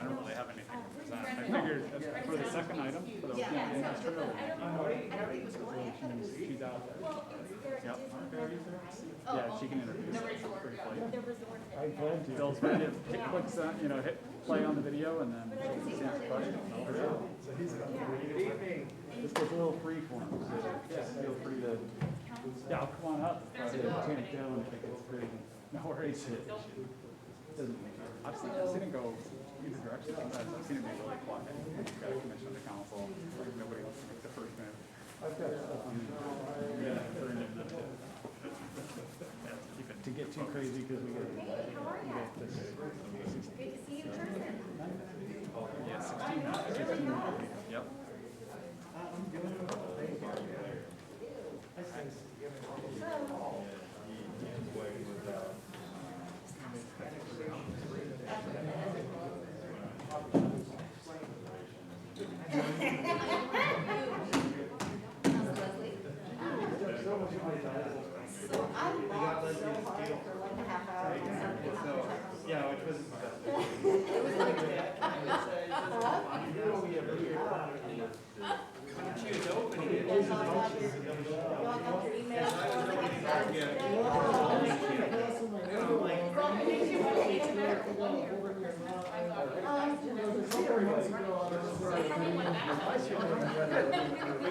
don't really have anything to present. I figured for the second item, for the opening, just turn it over. She's out there. Yep. Yeah, she can introduce briefly. Bill's ready to hit quick, hit play on the video and then answer questions. This gets a little free form, so just feel free to, yeah, come on up. Tamp down if it gets crazy. No worries. I've seen it go either direction. Sometimes I've seen it be really quiet. You've got a commission of the council, like nobody wants to make the first move. I've got stuff on to get too crazy because we get this. Great to see you in person. Yeah, 16. Yep. Yeah, which was when she was opening it,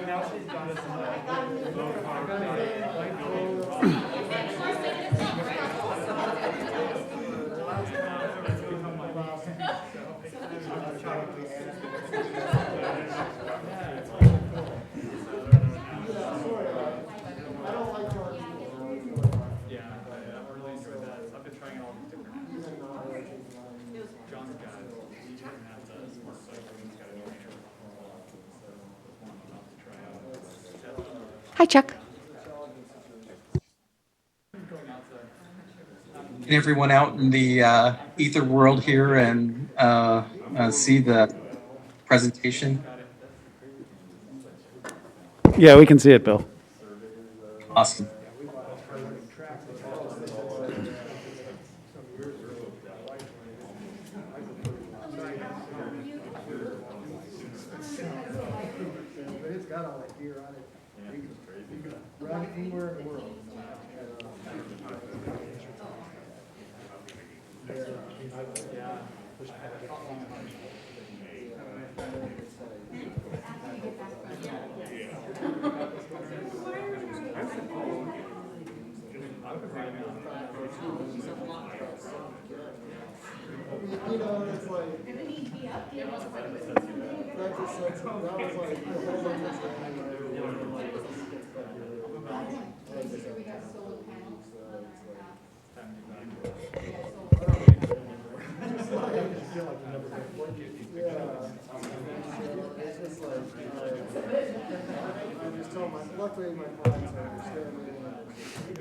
now she's got us Hi, Chuck. Can everyone out in the ether world here and see the presentation? Yeah, we can see it, Bill. Awesome. It's got all that gear on it. You can run anywhere in the world. You know, it's like, that was like, the whole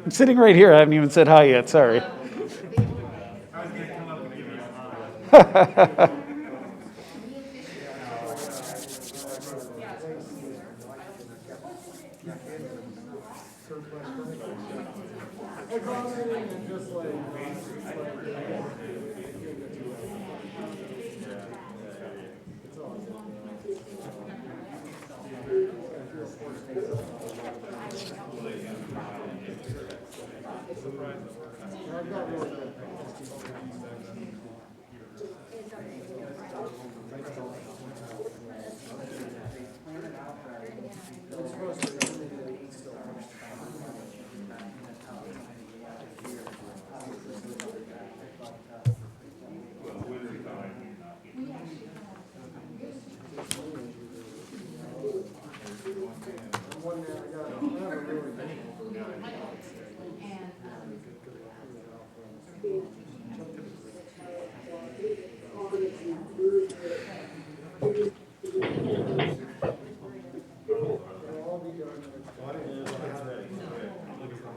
I'm sitting right here. I haven't even said hi yet. Sorry.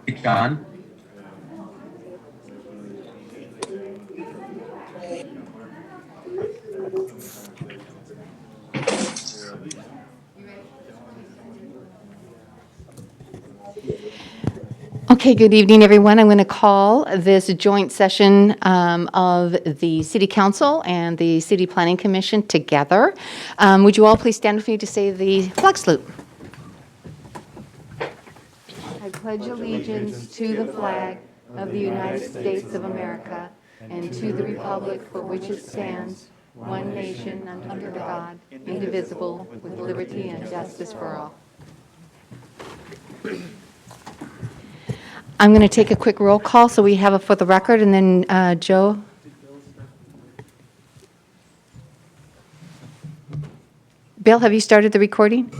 Hey, John. Okay, good evening, everyone. I'm going to call this joint session of the City Council and the City Planning Commission together. Would you all please stand with me to say the flag salute? I pledge allegiance to the flag of the United States of America and to the republic for which it stands, one nation under God, indivisible, with liberty and justice for all. I'm going to take a quick roll call so we have it for the record, and then Joe. Bill, have you started the recording?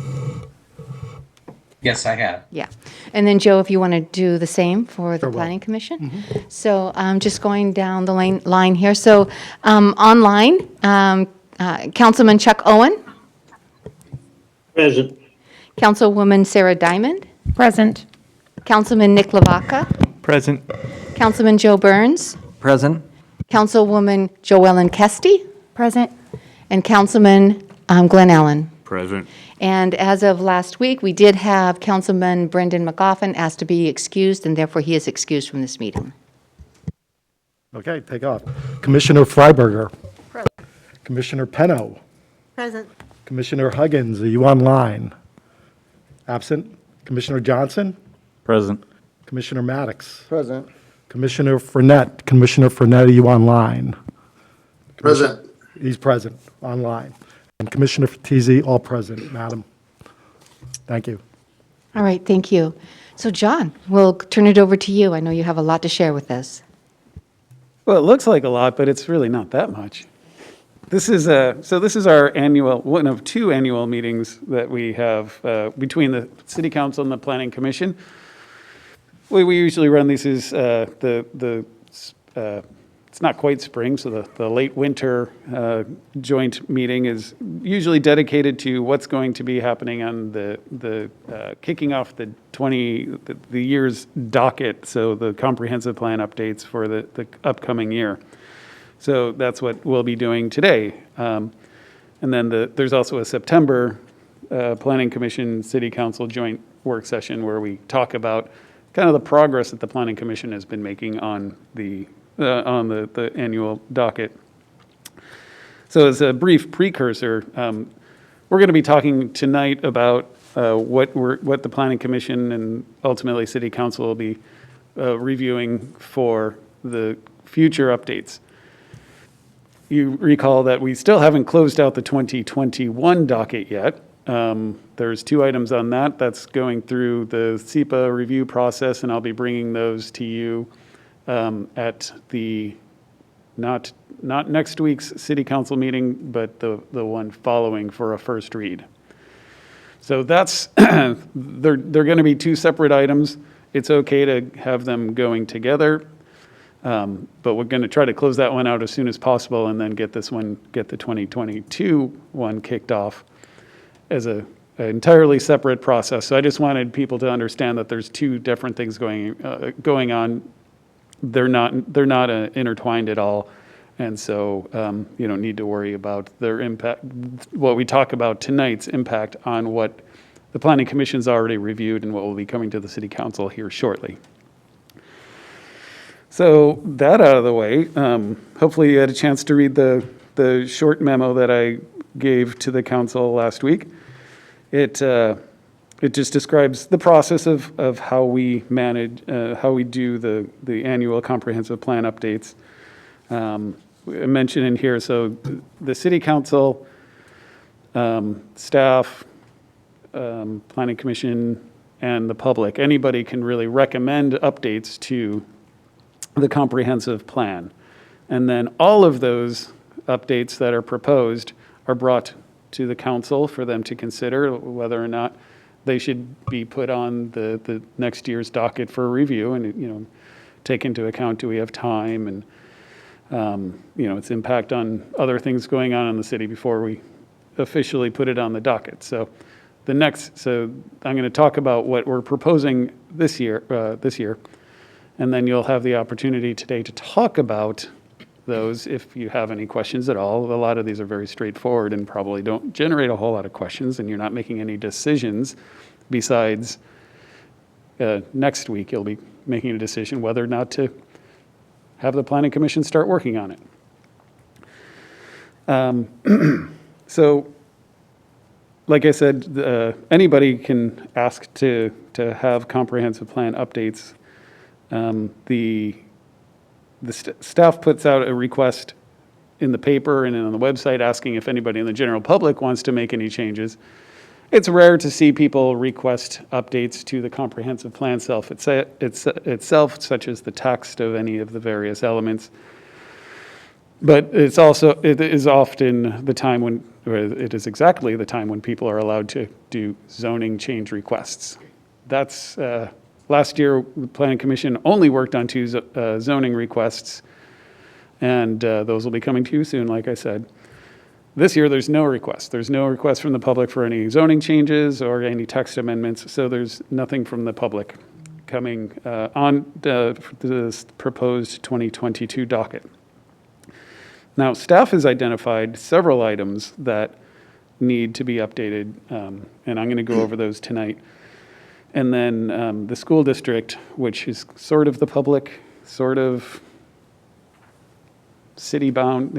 Yes, I have. Yeah. And then Joe, if you want to do the same for the Planning Commission. So I'm just going down the line here. So online, Councilman Chuck Owen. Present. Councilwoman Sarah Diamond. Present. Councilman Nick Lavaca. Present. Councilman Joe Burns. Present. Councilwoman Joellen Kesty. Present. And Councilman Glenn Allen. Present. And as of last week, we did have Councilman Brendan McGoffin asked to be excused, and therefore he is excused from this meeting. Okay, take off. Commissioner Freiberger. Commissioner Penno. Present. Commissioner Huggins, are you online? Absent. Commissioner Johnson. Present. Commissioner Maddox. Present. Commissioner Fournette. Commissioner Fournette, are you online? Present. He's present, online. And Commissioner Fatisi, all present, madam. Thank you. All right, thank you. So John, we'll turn it over to you. I know you have a lot to share with us. Well, it looks like a lot, but it's really not that much. This is our annual, one of two annual meetings that we have between the City Council and the Planning Commission. The way we usually run these is it's not quite spring, so the late winter joint meeting is usually dedicated to what's going to be happening on the kicking off the year's docket, so the comprehensive plan updates for the upcoming year. So that's what we'll be doing today. And then there's also a September Planning Commission City Council joint work session where we talk about kind of the progress that the Planning Commission has been making on the annual docket. So as a brief precursor, we're going to be talking tonight about what the Planning Commission and ultimately City Council will be reviewing for the future updates. You recall that we still haven't closed out the 2021 docket yet. There's two items on that. That's going through the SEPA review process, and I'll be bringing those to you at the not next week's City Council meeting, but the one following for a first read. So that's they're going to be two separate items. It's okay to have them going together. But we're going to try to close that one out as soon as possible and then get the 2022 one kicked off as an entirely separate process. So I just wanted people to understand that there's two different things going on. They're not intertwined at all. And so you don't need to worry about their impact, what we talk about tonight's impact on what the Planning Commission's already reviewed and what will be coming to the City Council here shortly. So that out of the way, hopefully you had a chance to read the short memo that I gave to the council last week. It just describes the process of how we manage, how we do the annual comprehensive plan updates. I mentioned in here, so the City Council, staff, Planning Commission, and the public, anybody can really recommend updates to the comprehensive plan. And then all of those updates that are proposed are brought to the council for them to consider whether or not they should be put on the next year's docket for review and, take into account, do we have time and, its impact on other things going on in the city before we officially put it on the docket. So I'm going to talk about what we're proposing this year, and then you'll have the opportunity today to talk about those if you have any questions at all. A lot of these are very straightforward and probably don't generate a whole lot of questions, and you're not making any decisions besides next week, you'll be making a decision whether or not to have the Planning Commission start working on it. So, like I said, anybody can ask to have comprehensive plan updates. The staff puts out a request in the paper and on the website asking if anybody in the general public wants to make any changes. It's rare to see people request updates to the comprehensive plan itself, such as the text of any of the various elements. But it is often the time when, or it is exactly the time when people are allowed to do zoning change requests. That's, last year, the Planning Commission only worked on 2 zoning requests, and those will be coming to you soon, like I said. This year, there's no request. There's no request from the public for any zoning changes or any text amendments, so there's nothing from the public coming on the proposed 2022 docket. Now, staff has identified several items that need to be updated, and I'm going to go over those tonight. And then the school district, which is sort of the public, sort of city-bound,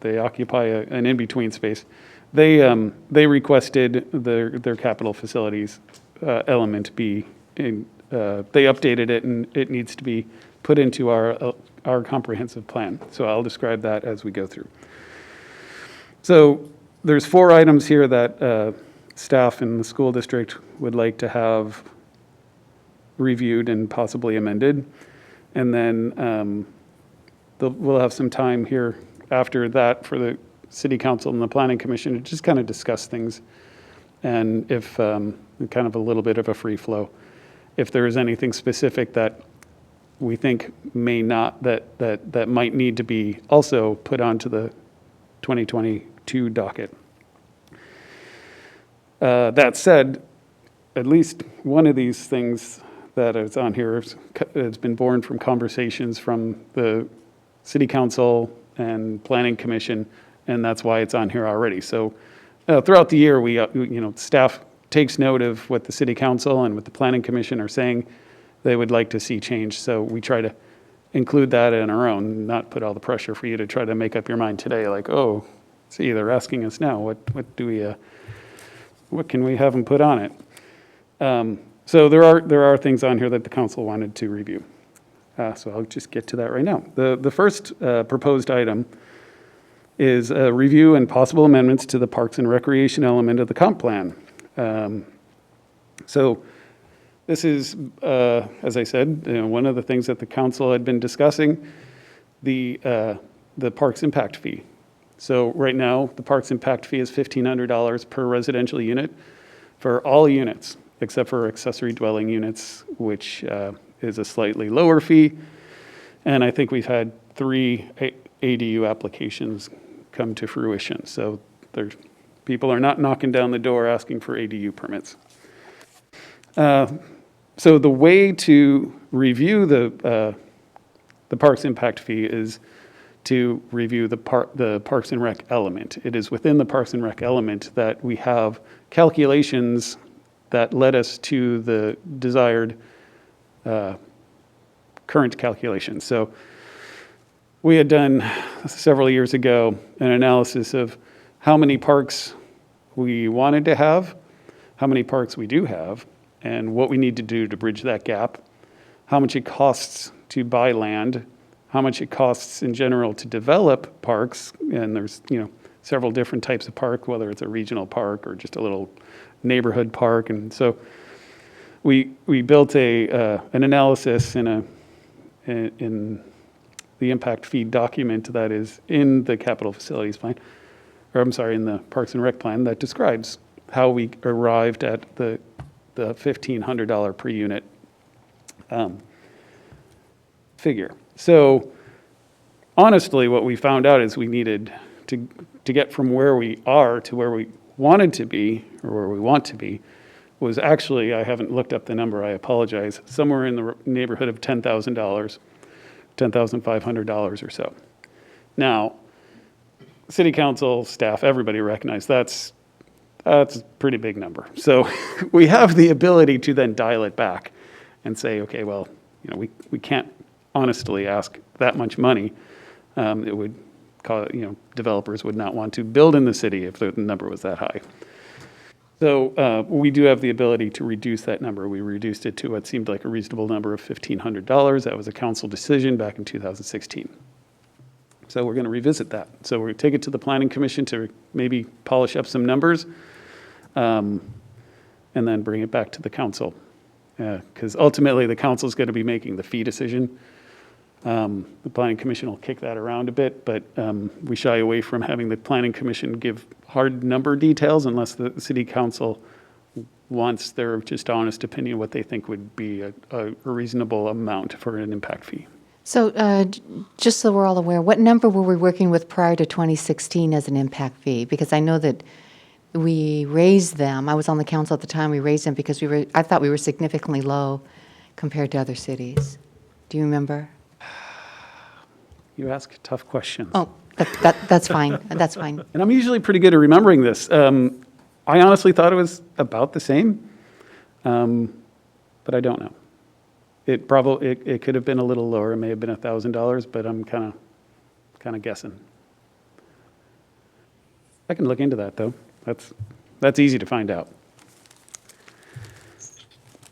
they occupy an in-between space. They requested their capital facilities element be in. They updated it, and it needs to be put into our comprehensive plan. So I'll describe that as we go through. So there's 4 items here that staff in the school district would like to have reviewed and possibly amended. And then we'll have some time here after that for the City Council and the Planning Commission to just kind of discuss things, and if kind of a little bit of a free flow. If there is anything specific that we think may not, that might need to be also put onto the 2022 docket. That said, at least one of these things that is on here has been born from conversations from the City Council and Planning Commission, and that's why it's on here already. So throughout the year, staff takes note of what the City Council and what the Planning Commission are saying they would like to see change. So we try to include that in our own, not put all the pressure for you to try to make up your mind today, like, oh, see, they're asking us now, what can we have them put on it? So there are things on here that the council wanted to review. So I'll just get to that right now. The first proposed item is a review and possible amendments to the Parks and Recreation element of the comp plan. So this is, as I said, one of the things that the council had been discussing, the parks impact fee. So right now, the parks impact fee is $1,500 per residential unit for all units, except for accessory dwelling units, which is a slightly lower fee. And I think we've had 3 ADU applications come to fruition. So people are not knocking down the door asking for ADU permits. So the way to review the parks impact fee is to review the Parks and Rec element. It is within the Parks and Rec element that we have calculations that led us to the desired current calculation. So we had done several years ago an analysis of how many parks we wanted to have, how many parks we do have, and what we need to do to bridge that gap, how much it costs to buy land, how much it costs in general to develop parks, and there's several different types of park, whether it's a regional park or just a little neighborhood park. And so we built an analysis in the impact fee document that is in the capital facilities plan, or I'm sorry, in the Parks and Rec plan, that describes how we arrived at the $1,500 per unit figure. So honestly, what we found out is we needed to get from where we are to where we wanted to be, or where we want to be, was actually, I haven't looked up the number, I apologize, somewhere in the neighborhood of $10,000, $10,500 or so. Now, City Council, staff, everybody recognized that's that's a pretty big number. So we have the ability to then dial it back and say, okay, well, we can't honestly ask that much money. It would cause, developers would not want to build in the city if the number was that high. So we do have the ability to reduce that number. We reduced it to what seemed like a reasonable number of $1,500. That was a council decision back in 2016. So we're going to revisit that. So we're going to take it to the Planning Commission to maybe polish up some numbers, and then bring it back to the council. Because ultimately, the council is going to be making the fee decision. The Planning Commission will kick that around a bit, but we shy away from having the Planning Commission give hard number details unless the City Council wants their just honest opinion what they think would be a reasonable amount for an impact fee. So just so we're all aware, what number were we working with prior to 2016 as an impact fee? Because I know that we raised them. I was on the council at the time. We raised them because I thought we were significantly low compared to other cities. Do you remember? You ask tough questions. Oh, that's fine. That's fine. And I'm usually pretty good at remembering this. I honestly thought it was about the same, but I don't know. It could have been a little lower. It may have been $1,000, but I'm kind of guessing. I can look into that though. That's easy to find out.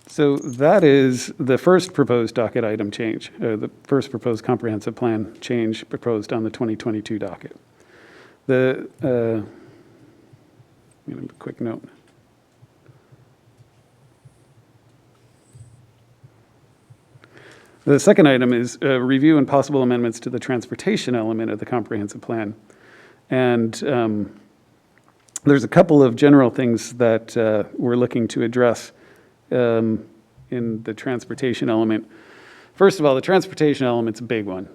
So that is the first proposed docket item change, the first proposed comprehensive plan change proposed on the 2022 docket. I'm going to have a quick note. The second item is review and possible amendments to the transportation element of the comprehensive plan. And there's a couple of general things that we're looking to address in the transportation element. First of all, the transportation element's a big one.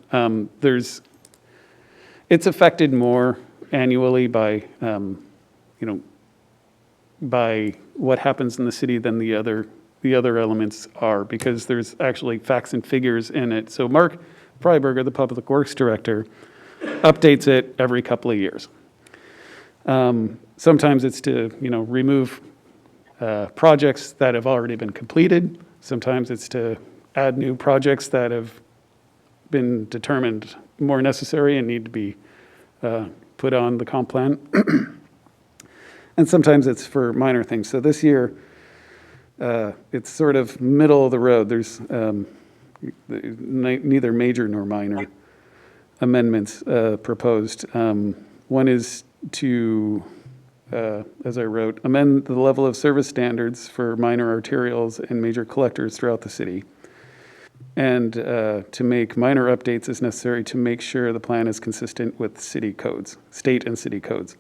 It's affected more annually by by what happens in the city than the other elements are, because there's actually facts and figures in it. So Mark Freiberger, the Public Works Director, updates it every couple of years. Sometimes it's to remove projects that have already been completed. Sometimes it's to add new projects that have been determined more necessary and need to be put on the comp plan. And sometimes it's for minor things. So this year, it's sort of middle of the road. There's neither major nor minor amendments proposed. One is to, as I wrote, amend the level of service standards for minor arterials and major collectors throughout the city, and to make minor updates as necessary to make sure the plan is consistent with city codes, state and city codes.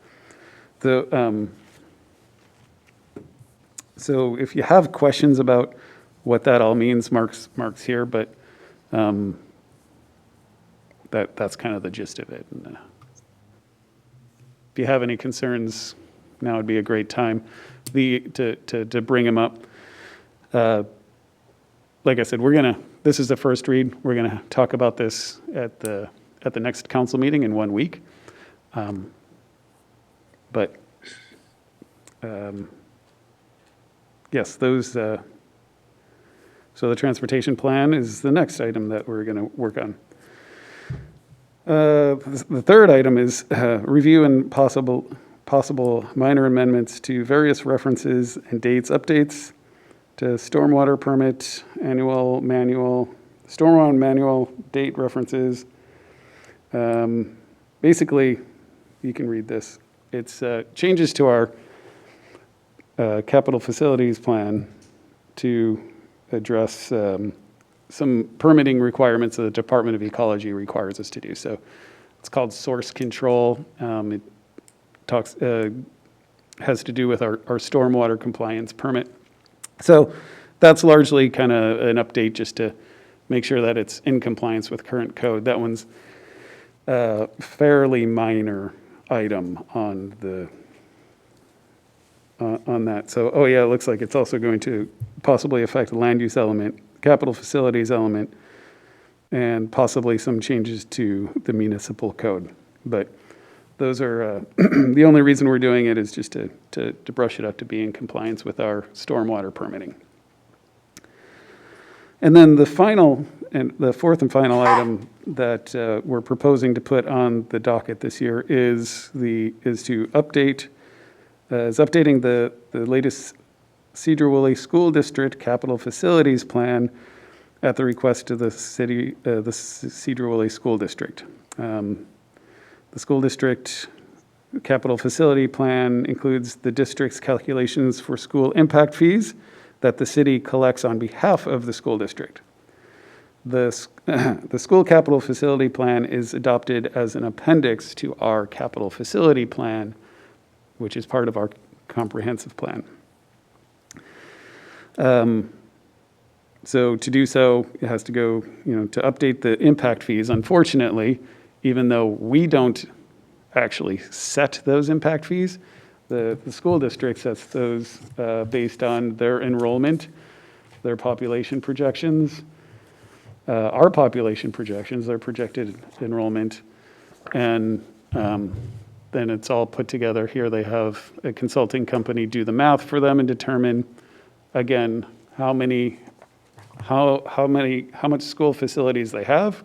So if you have questions about what that all means, Mark's here, but that's kind of the gist of it. And, if you have any concerns, now would be a great time to bring them up. Like I said, this is the first read. We're gonna talk about this at the next council meeting in 1 week. Yes, those. So the transportation plan is the next item that we're going to work on. The third item is review and possible minor amendments to various references and dates, updates to stormwater permit, annual manual, stormwater manual, date references. Basically, you can read this. It's changes to our capital facilities plan to address some permitting requirements that the Department of Ecology requires us to do. So it's called source control. It has to do with our stormwater compliance permit. So that's largely kind of an update just to make sure that it's in compliance with current code. That one's a fairly minor item on that. So, oh yeah, it looks like it's also going to possibly affect the land use element, capital facilities element, and possibly some changes to the municipal code. But those are, the only reason we're doing it is just to brush it up to be in compliance with our stormwater permitting. And then the fourth and final item that we're proposing to put on the docket this year is updating the latest Sedro-Woolley School District Capital Facilities Plan at the request of the city, the Sedro-Woolley School District. The school district capital facility plan includes the district's calculations for school impact fees that the city collects on behalf of the school district. The school capital facility plan is adopted as an appendix to our capital facility plan, which is part of our comprehensive plan. So to do so, it has to go, to update the impact fees. Unfortunately, even though we don't actually set those impact fees, the school district sets those based on their enrollment, their population projections, our population projections, their projected enrollment, and then it's all put together. Here they have a consulting company do the math for them and determine, again, how much school facilities they have,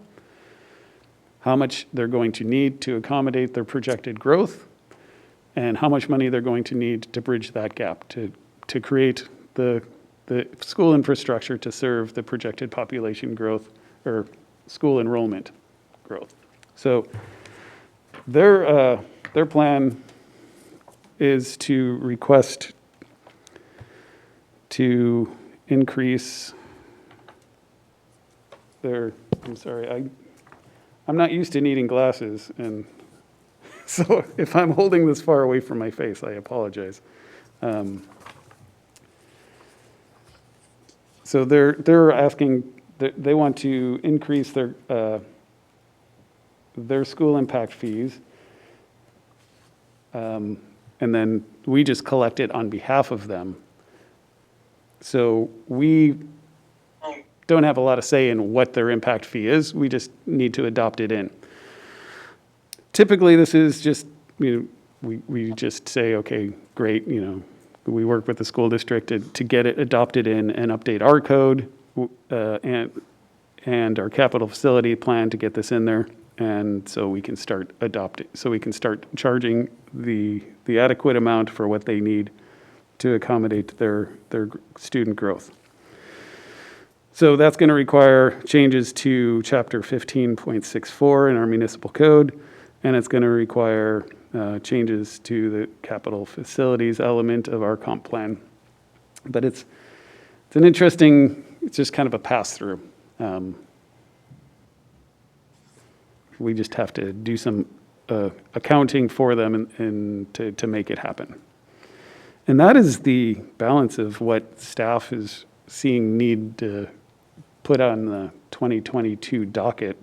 how much they're going to need to accommodate their projected growth, and how much money they're going to need to bridge that gap to create the school infrastructure to serve the projected population growth or school enrollment growth. So their plan is to request to increase their, I'm not used to needing glasses, and so if I'm holding this far away from my face, I apologize. So they're asking, they want to increase their school impact fees, and then we just collect it on behalf of them. So we don't have a lot of say in what their impact fee is. We just need to adopt it in. Typically, this is just, we just say, okay, great, we work with the school district to get it adopted in and update our code and our capital facility plan to get this in there. And so we can start adopting, so we can start charging the adequate amount for what they need to accommodate their student growth. So that's going to require changes to Chapter 15.64 in our municipal code, and it's going to require changes to the capital facilities element of our comp plan. But it's an interesting, it's just kind of a pass-through. We just have to do some accounting for them and to make it happen. And that is the balance of what staff is seeing need to put on the 2022 docket.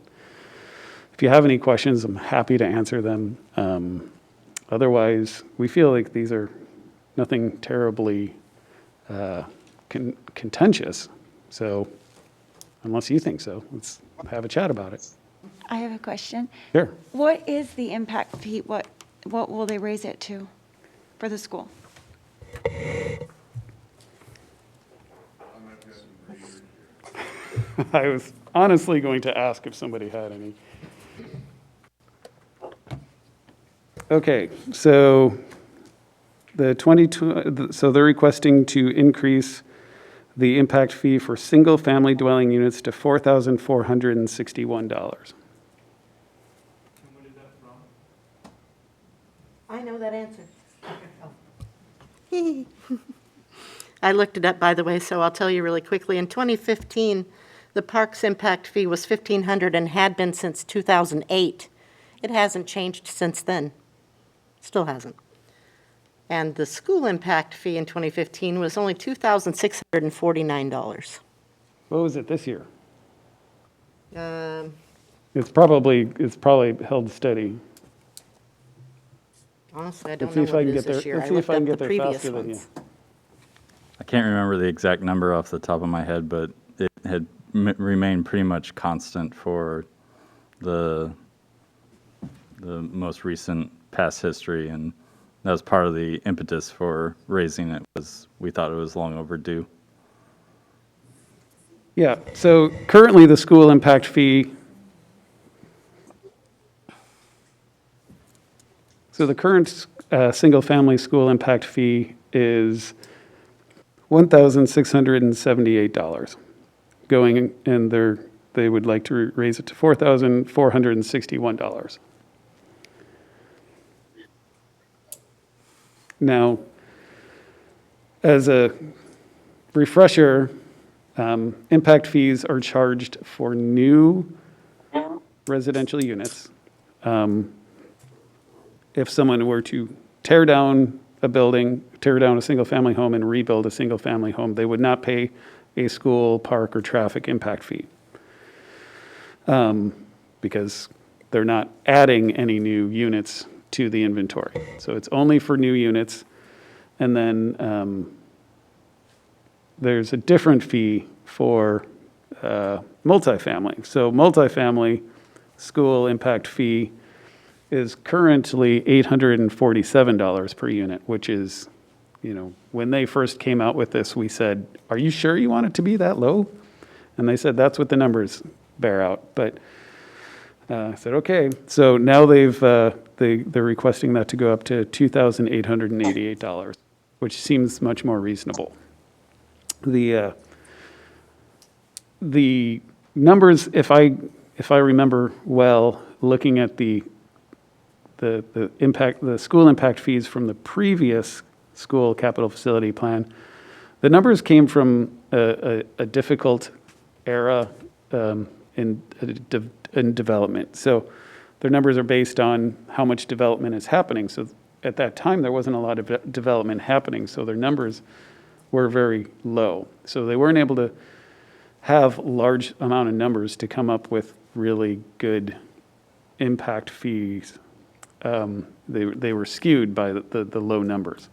If you have any questions, I'm happy to answer them. Otherwise, we feel like these are nothing terribly contentious. So unless you think so, let's have a chat about it. I have a question. Sure. What is the impact fee? What will they raise it to for the school? I was honestly going to ask if somebody had any. Okay, so so they're requesting to increase the impact fee for single-family dwelling units to $4,461. I know that answer. I looked it up, by the way, so I'll tell you really quickly. In 2015, the park's impact fee was $1,500 and had been since 2008. It hasn't changed since then. Still hasn't. And the school impact fee in 2015 was only $2,649. What was it this year? Um, It's probably held steady. Honestly, I don't Let's know see if what I it can is get there. this year. Let's I see if looked I can up get the there previous faster than you. ones. I can't remember the exact number off the top of my head, but it had remained pretty much constant for the the most recent past history, and that was part of the impetus for raising it, was we thought it was long overdue. Yeah, so currently the school impact fee, so the current single-family school impact fee is $1,678 going, and they would like to raise it to $4,461. Now, as a refresher, impact fees are charged for new residential units. If someone were to tear down a building, tear down a single-family home and rebuild a single-family home, they would not pay a school, park, or traffic impact fee because they're not adding any new units to the inventory. So it's only for new units. And then there's a different fee for multifamily. So multifamily school impact fee is currently $847 per unit, which is, when they first came out with this, we said, are you sure you want it to be that low? And they said, that's what the numbers bear out. But I said, okay. So now they're requesting that to go up to $2,888, which seems much more reasonable. The numbers, if I remember well, looking at the school impact fees from the previous school capital facility plan, the numbers came from a difficult era in development. So their numbers are based on how much development is happening. So at that time, there wasn't a lot of development happening, so their numbers were very low. So they weren't able to have large amount of numbers to come up with really good impact fees. They were skewed by the low numbers.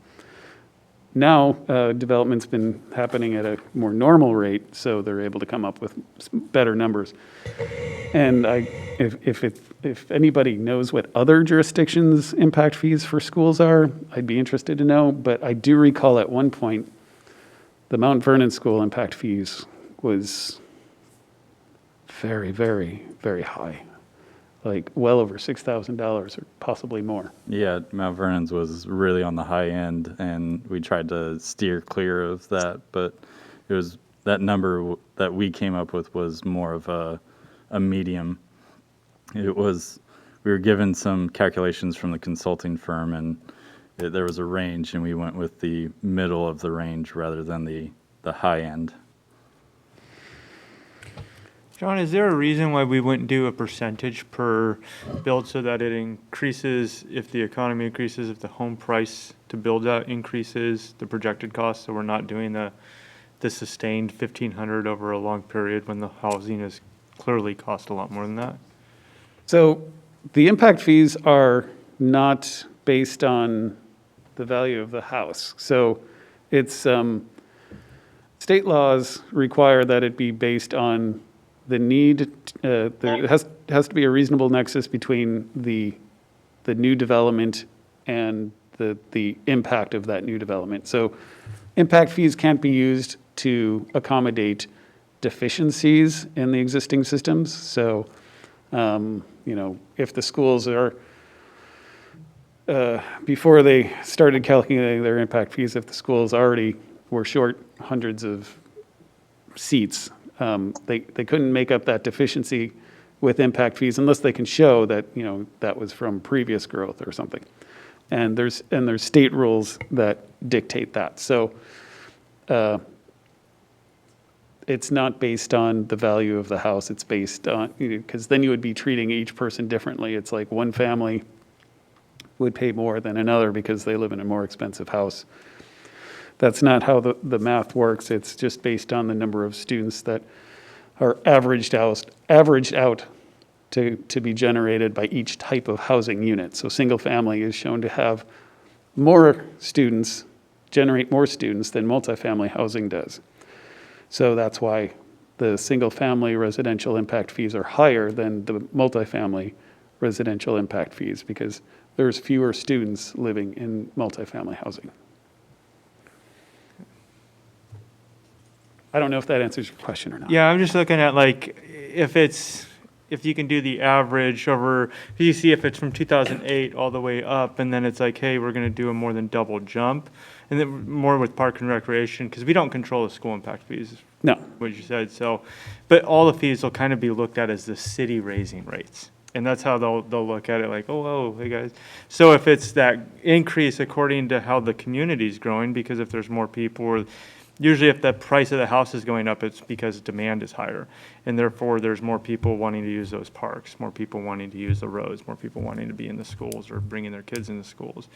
Now, development's been happening at a more normal rate, so they're able to come up with better numbers. And if anybody knows what other jurisdictions' impact fees for schools are, I'd be interested to know. But I do recall at one point, the Mount Vernon school impact fees was very, very, very high. Like well over $6,000 or possibly more. Yeah, Mount Vernon's was really on the high end, and we tried to steer clear of that, but it was that number that we came up with was more of a medium. We were given some calculations from the consulting firm, and there was a range, and we went with the middle of the range rather than the high end. John, is there a reason why we wouldn't do a percentage per build so that it increases if the economy increases, if the home price to build out increases, the projected cost, so we're not doing the sustained 1,500 over a long period when the housing is clearly cost a lot more than that? So the impact fees are not based on the value of the house. So it's state laws require that it be based on the need. There has to be a reasonable nexus between the new development and the impact of that new development. So impact fees can't be used to accommodate deficiencies in the existing systems. So, if the schools are, before they started calculating their impact fees, if the schools already were short hundreds of seats, they couldn't make up that deficiency with impact fees unless they can show that, that was from previous growth or something. And there's state rules that dictate that. So it's not based on the value of the house. It's based on, because then you would be treating each person differently. It's like one family would pay more than another because they live in a more expensive house. That's not how the math works. It's just based on the number of students that are averaged out to be generated by each type of housing unit. So single family is shown to have more students, generate more students than multifamily housing does. So that's why the single family residential impact fees are higher than the multifamily residential impact fees because there's fewer students living in multifamily housing. I don't know if that answers your question or not. Yeah, I'm just looking at like, if you can do the average over, if you see if it's from 2008 all the way up, and then it's like, hey, we're gonna do a more than double jump. And then more with park and recreation, because we don't control the school impact fees, No, what you said, so, but all the fees will kind of be looked at as the city raising rates. And that's how they'll look at it, like, oh, whoa, hey guys. So if it's that increase according to how the community's growing, because if there's more people, or usually if the price of the house is going up, it's because demand is higher. And therefore, there's more people wanting to use those parks, more people wanting to use the roads, more people wanting to be in the schools or bringing their kids into schools.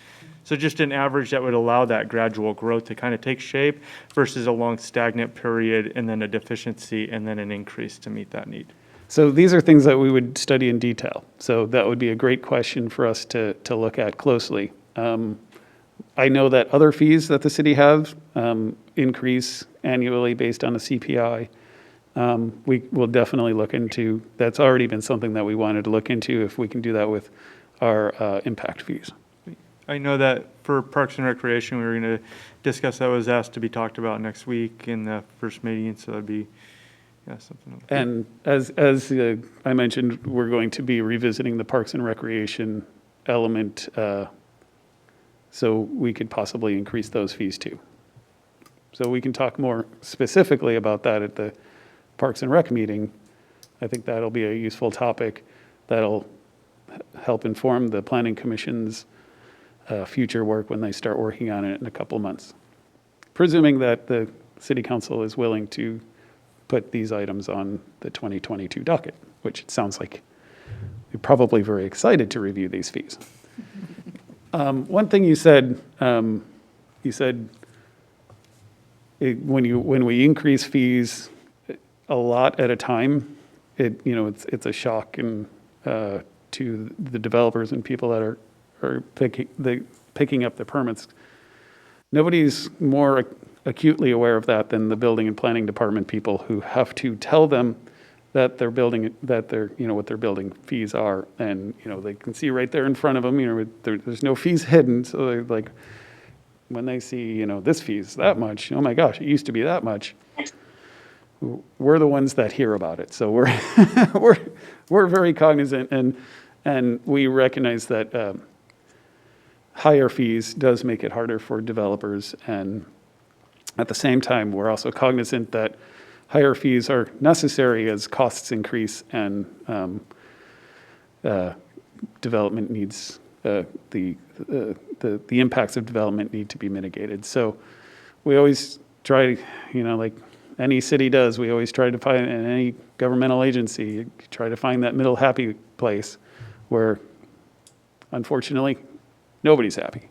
So just an average that would allow that gradual growth to kind of take shape versus a long stagnant period and then a deficiency and then an increase to meet that need. so these are things that we would study in detail. So that would be a great question for us to look at closely. I know that other fees that the city has increase annually based on the CPI. We will definitely look into, that's already been something that we wanted to look into if we can do that with our impact fees. I know that for Parks and Recreation, we were going to discuss, that was asked to be talked about next week in the first meeting, so that'd be, yeah, something. And as I mentioned, we're going to be revisiting the Parks and Recreation element, so we could possibly increase those fees too. So we can talk more specifically about that at the Parks and Rec meeting. I think that'll be a useful topic that'll help inform the Planning Commission's future work when they start working on it in a couple of months. Presuming that the City Council is willing to put these items on the 2022 docket, which it sounds like you're probably very excited to review these fees. One thing you said, when we increase fees a lot at a time, it's a shock to the developers and people that are picking up the permits. Nobody's more acutely aware of that than the building and planning department people who have to tell them that they're building, that they're, what their building fees are. And, they can see right there in front of them, there's no fees hidden. So they're like, when they see, this fee's that much, oh my gosh, it used to be that much. We're the ones that hear about it. So we're very cognizant and we recognize that higher fees does make it harder for developers. And at the same time, we're also cognizant that higher fees are necessary as costs increase and development needs, the impacts of development need to be mitigated. So we always try, like any city does, we always try to find, in any governmental agency, try to find that middle happy place where, unfortunately, nobody's happy.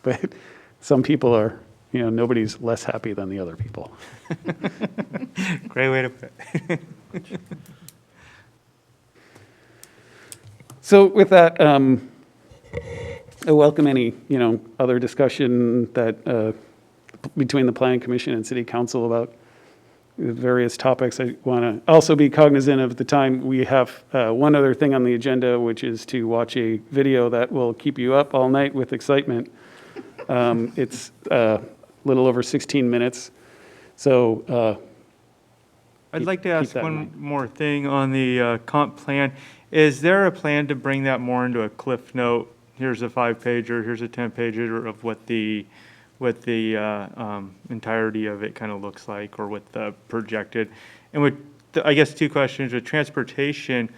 But some people are, nobody's less happy than the other people. Great way to put it. So with that, I welcome any, other discussion that between the Planning Commission and City Council about various topics. I want to also be cognizant of the time. We have one other thing on the agenda, which is to watch a video that will keep you up all night with excitement. It's a little over 16 minutes. So I'd like to ask one more thing on the comp plan. Is there a plan to bring that more into a cliff note? Here's a 5-pager, here's a 10-pager of what the entirety of it kind of looks like, or what the projected. And with, I guess, 2 questions. With transportation,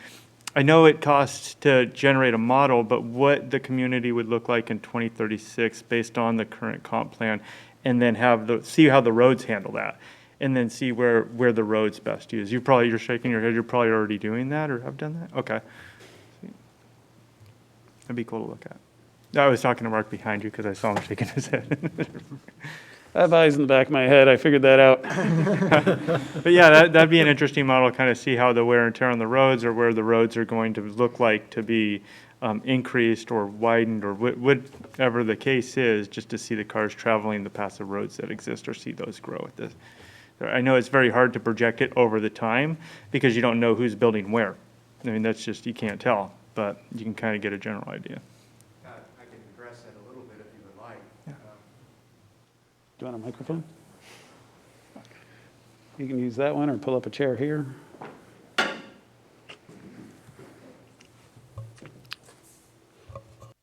I know it costs to generate a model, but what the community would look like in 2036 based on the current comp plan, and then see how the roads handle that, and then see where the road's best used. You're shaking your head, you're probably already doing that or have done that? Okay. That'd be cool to look at. I was talking to Mark behind you because I saw him shaking his head. I have eyes in the back of my head. I figured that out. But yeah, that'd be an interesting model, kind of see how the wear and tear on the roads, or where the roads are going to look like to be increased or widened, or whatever the case is, just to see the cars traveling the passive roads that exist, or see those grow with this. I know it's very hard to project it over the time because you don't know who's building where. I mean, that's just, you can't tell. but you can kind of get a general idea. I can address that a little bit if you would like. Do you want a microphone? You can use that one or pull up a chair here.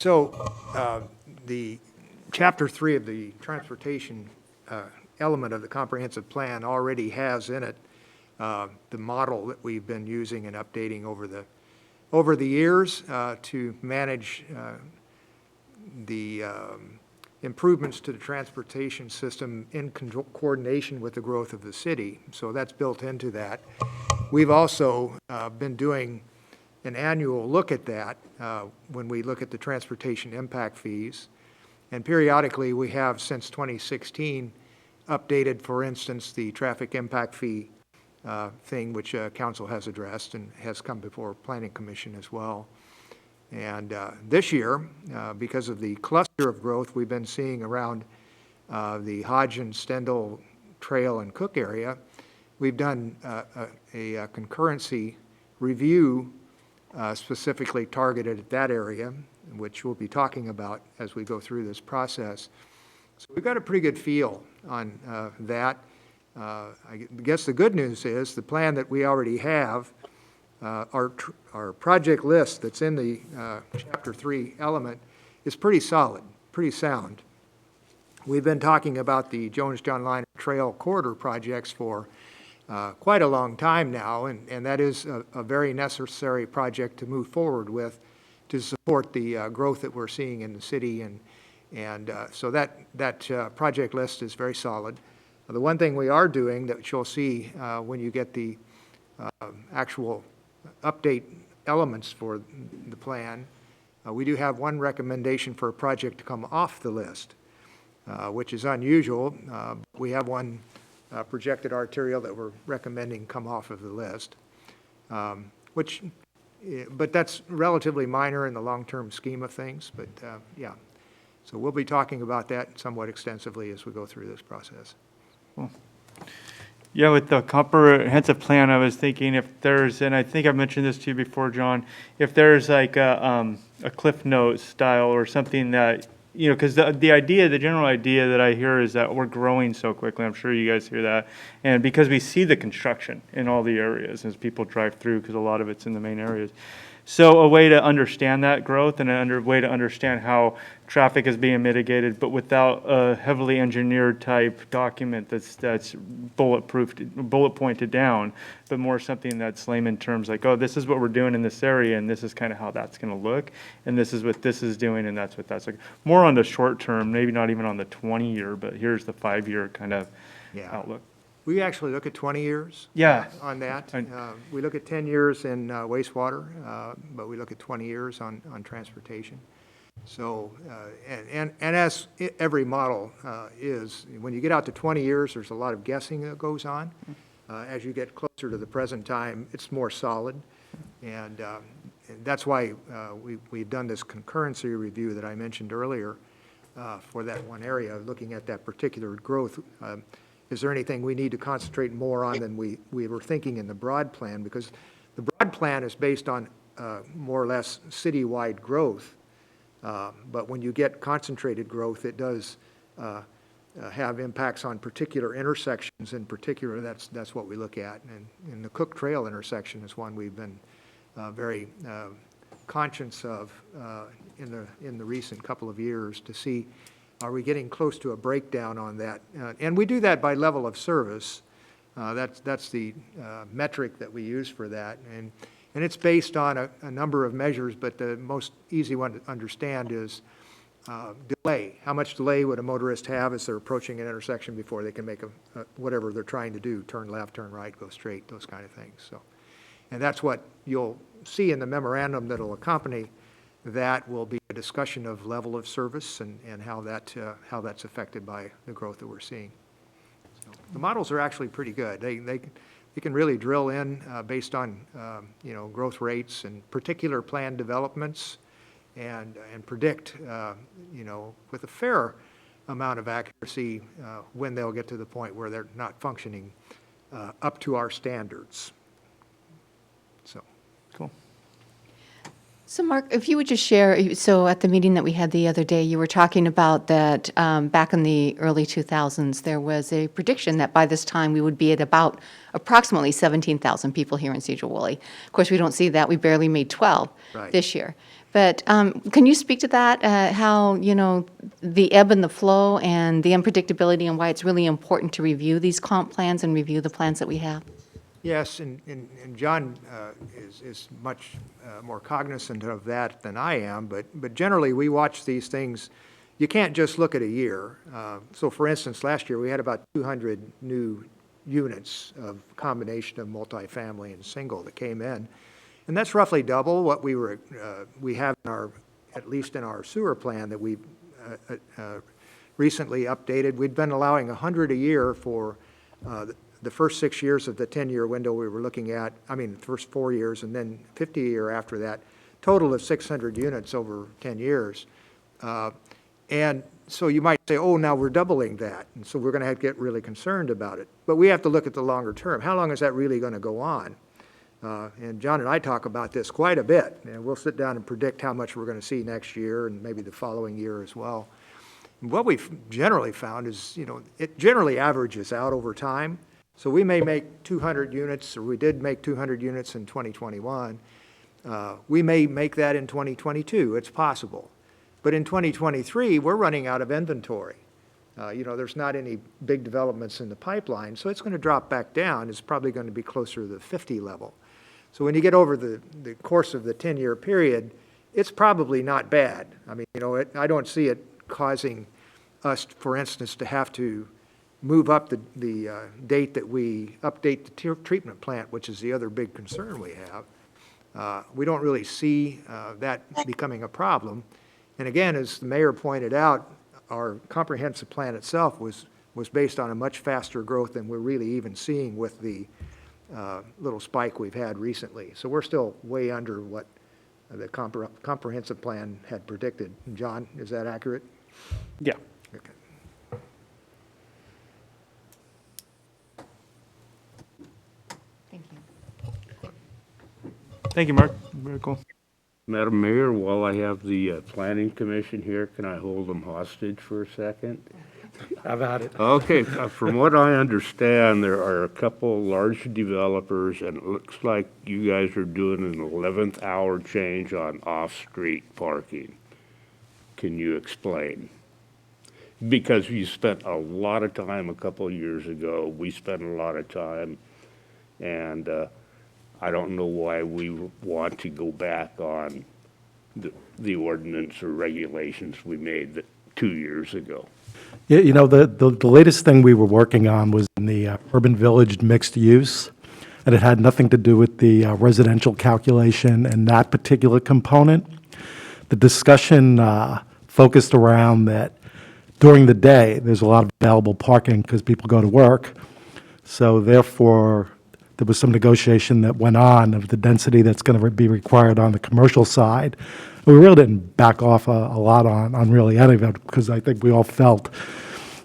So the Chapter 3 of the transportation element of the comprehensive plan already has in it the model that we've been using and updating over the years to manage the improvements to the transportation system in coordination with the growth of the city. So that's built into that. We've also been doing an annual look at that when we look at the transportation impact fees. And periodically, we have, since 2016, updated, for instance, the traffic impact fee thing, which council has addressed and has come before Planning Commission as well. And this year, because of the cluster of growth we've been seeing around the Hodgin, Stendal Trail and Cook area, we've done a concurrency review specifically targeted at that area, which we'll be talking about as we go through this process. So we've got a pretty good feel on that. I guess the good news is the plan that we already have, our project list that's in the Chapter 3 element is pretty solid, pretty sound. We've been talking about the Jones-John Line Trail Corridor projects for quite a long time now, and that is a very necessary project to move forward with to support the growth that we're seeing in the city, and so that project list is very solid. The one thing we are doing that you'll see when you get the actual update elements for the plan, we do have one recommendation for a project to come off the list, which is unusual. We have one projected arterial that we're recommending come off of the list, but that's relatively minor in the long-term scheme of things, but yeah. So we'll be talking about that somewhat extensively as we go through this process. Cool. Yeah, with the comprehensive plan, I was thinking if there's, and I think I mentioned this to you before, John, if there's like a Cliff Notes style or something that, you know, because the general idea that I hear is that we're growing so quickly. I'm sure you guys hear that. And because we see the construction in all the areas as people drive through, because a lot of it's in the main areas. So a way to understand that growth and a way to understand how traffic is being mitigated, but without a heavily engineered type document that's bullet pointed down, but more something that's layman terms like, oh, this is what we're doing in this area, and this is kind of how that's going to look, and this is what this is doing, and that's what that's like. More on the short term, maybe not even on the 20-year, but here's the 5-year kind of outlook. We actually look at 20 years on that. We look at 10 years in wastewater, but we look at 20 years on transportation. So, and as every model is, when you get out to 20 years, there's a lot of guessing that goes on. As you get closer to the present time, it's more solid. And that's why we've done this concurrency review that I mentioned earlier for that one area, looking at that particular growth. Is there anything we need to concentrate more on than we were thinking in the broad plan? Because the broad plan is based on more or less citywide growth. But when you get concentrated growth, it does have impacts on particular intersections. In particular, that's what we look at. And the Cook Trail intersection is one we've been very conscious of in the recent couple of years to see, are we getting close to a breakdown on that? And we do that by level of service. That's the metric that we use for that. And it's based on a number of measures, but the most easy one to understand is delay. How much delay would a motorist have as they're approaching an intersection before they can make whatever they're trying to do, turn left, turn right, go straight, those kind of things. So, and that's what you'll see in the memorandum that'll accompany that will be a discussion of level of service and how that's affected by the growth that we're seeing. So the models are actually pretty good. They can really drill in based on growth rates and particular plan developments and predict with a fair amount of accuracy when they'll get to the point where they're not functioning up to our standards. So cool. So Mark, if you would just share, so at the meeting that we had the other day, you were talking about that back in the early 2000s, there was a prediction that by this time we would be at about approximately 17,000 people here in Sedro-Woolley. Of course, we don't see that. We barely made 12 Right. this year. But can you speak to that, how, the ebb and the flow and the unpredictability and why it's really important to review these comp plans and review the plans that we have? Yes, and John is much more cognizant of that than I am, but generally, we watch these things. You can't just look at a year. So for instance, last year, we had about 200 new units of combination of multifamily and single that came in. And that's roughly double what we have in our, at least in our sewer plan that we recently updated. We'd been allowing 100 a year for the first 6 years of the 10-year window we were looking at, the first 4 years, and then 50 a year after that, total of 600 units over 10 years. And so you might say, oh, now we're doubling that, and so we're going to have to get really concerned about it. But we have to look at the longer term. How long is that really going to go on? And John and I talk about this quite a bit, and we'll sit down and predict how much we're going to see next year and maybe the following year as well. And what we've generally found is, it generally averages out over time. So we may make 200 units, or we did make 200 units in 2021. We may make that in 2022. It's possible. But in 2023, we're running out of inventory. There's not any big developments in the pipeline, so it's going to drop back down. It's probably going to be closer to the 50 level. So when you get over the course of the 10-year period, it's probably not bad. I don't see it causing us, for instance, to have to move up the date that we update the treatment plant, which is the other big concern we have. We don't really see that becoming a problem. And again, as the mayor pointed out, our comprehensive plan itself was based on a much faster growth than we're really even seeing with the little spike we've had recently. So we're still way under what the comprehensive plan had predicted. John, is that accurate? Yeah. Okay. Thank you. Thank you, Mark. Very cool. Madam Mayor, while I have the Planning Commission here, can I hold them hostage for a second? How about it? Okay, from what I understand, there are a couple large developers, and it looks like you guys are doing an 11th hour change on off-street parking. Can you explain? Because you spent a lot of time a couple of years ago, we spent a lot of time, and I don't know why we want to go back on the ordinance or regulations we made 2 years ago. Yeah, the latest thing we were working on was in the urban village mixed use, and it had nothing to do with the residential calculation and that particular component. The discussion focused around that during the day, there's a lot of available parking because people go to work. So therefore, there was some negotiation that went on of the density that's going to be required on the commercial side. We really didn't back off a lot on really any of it because I think we all felt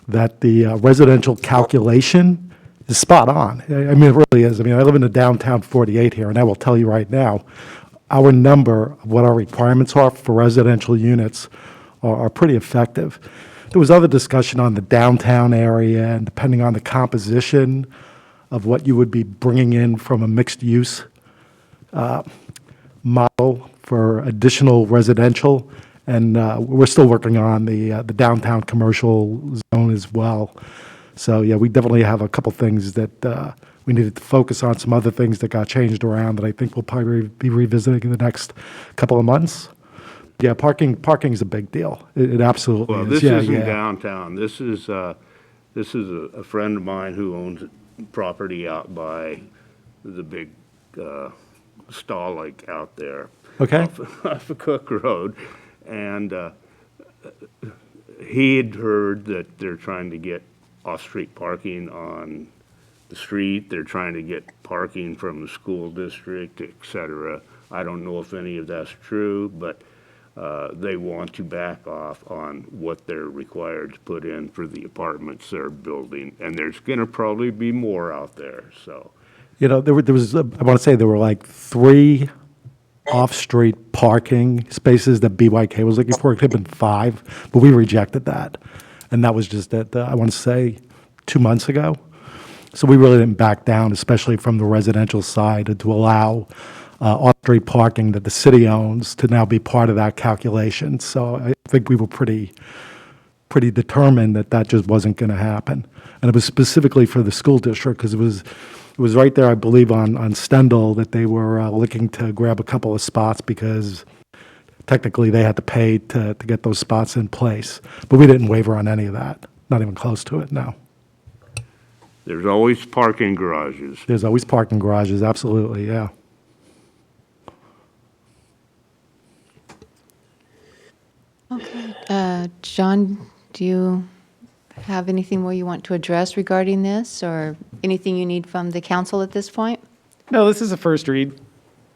that the residential calculation is spot on. It really is. I live in the downtown 48 here, and I will tell you right now, our number of what our requirements are for residential units are pretty effective. There was other discussion on the downtown area, and depending on the composition of what you would be bringing in from a mixed-use model for additional residential, and we're still working on the downtown commercial zone as well. So yeah, we definitely have a couple things that we needed to focus on, some other things that got changed around that I think we'll probably be revisiting in the next couple of months. Yeah, parking is a big deal. It absolutely Well, is. this Yeah, isn't yeah. downtown. This is a friend of mine who owns property out by the big stall lake out there. Okay. Off of Cook Road. And he had heard that they're trying to get off-street parking on the street. They're trying to get parking from the school district, et cetera. I don't know if any of that's true, but they want to back off on what they're required to put in for the apartments they're building. And there's going to probably be more out there, so. There was, I want to say there were like 3 off-street parking spaces that BYK was looking for. It could have been 5, but we rejected that. And that was just at, I want to say, 2 months ago. So we really didn't back down, especially from the residential side, to allow off-street parking that the city owns to now be part of that calculation. So I think we were pretty determined that that just wasn't going to happen. And it was specifically for the school district, because it was right there, I believe, on Stendhal, that they were looking to grab a couple of spots because technically they had to pay to get those spots in place. But we didn't waver on any of that, not even close to it, no. There's always parking garages. There's always parking garages, absolutely, yeah. Okay. John, do you have anything more you want to address regarding this, or anything you need from the council at this point? No, this is a first read.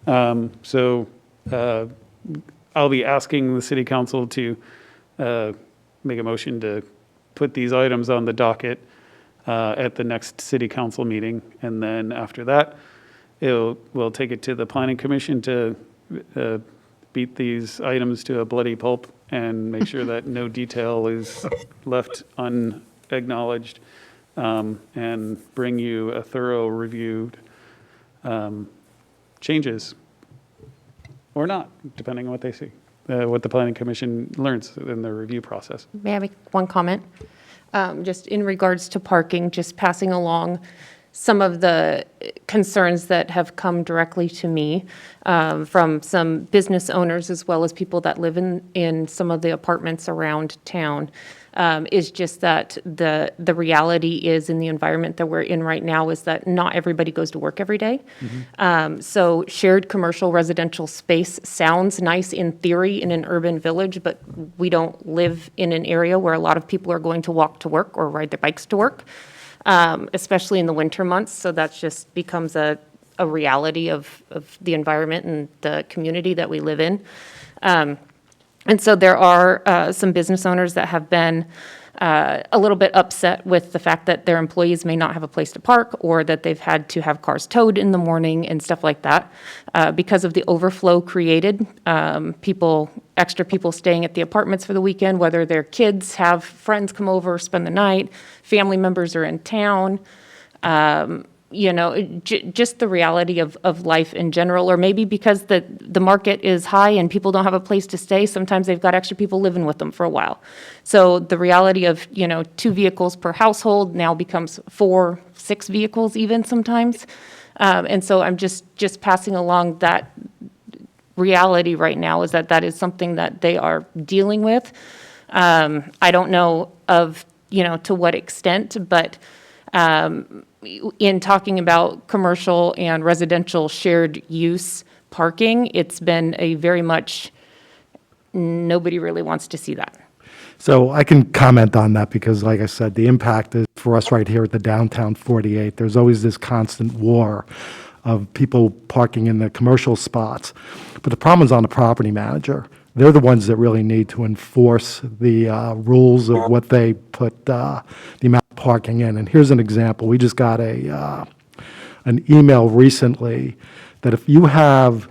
So I'll be asking the city council to make a motion to put these items on the docket at the next city council meeting. And then after that, we'll take it to the planning commission to beat these items to a bloody pulp and make sure that no detail is left unacknowledged, and bring you a thorough reviewed changes, or not, depending on what they see, what the planning commission learns in the review process. May I make one comment? Just in regards to parking, just passing along some of the concerns that have come directly to me from some business owners, as well as people that live in some of the apartments around town, is just that the reality is, in the environment that we're in right now, is that not everybody goes to work every day. So shared commercial residential space sounds nice in theory in an urban village, but we don't live in an area where a lot of people are going to walk to work or ride their bikes to work, especially in the winter months. So that just becomes a reality of the environment and the community that we live in. And so there are some business owners that have been a little bit upset with the fact that their employees may not have a place to park, or that they've had to have cars towed in the morning and stuff like that because of the overflow created. Extra people staying at the apartments for the weekend, whether their kids have friends come over, spend the night, family members are in town. Just the reality of life in general, or maybe because the market is high and people don't have a place to stay, sometimes they've got extra people living with them for a while. So the reality of, 2 vehicles per household now becomes 4, 6 vehicles even sometimes. And so I'm just passing along that reality right now, is that is something that they are dealing with. I don't know to what extent, but in talking about commercial and residential shared use parking, it's been a very much, nobody really wants to see that. So I can comment on that because, like I said, the impact is for us right here at the downtown 48. There's always this constant war of people parking in the commercial spots. But the problem is on the property manager. They're the ones that really need to enforce the rules of what they put the amount of parking in. And here's an example. We just got an email recently that if you have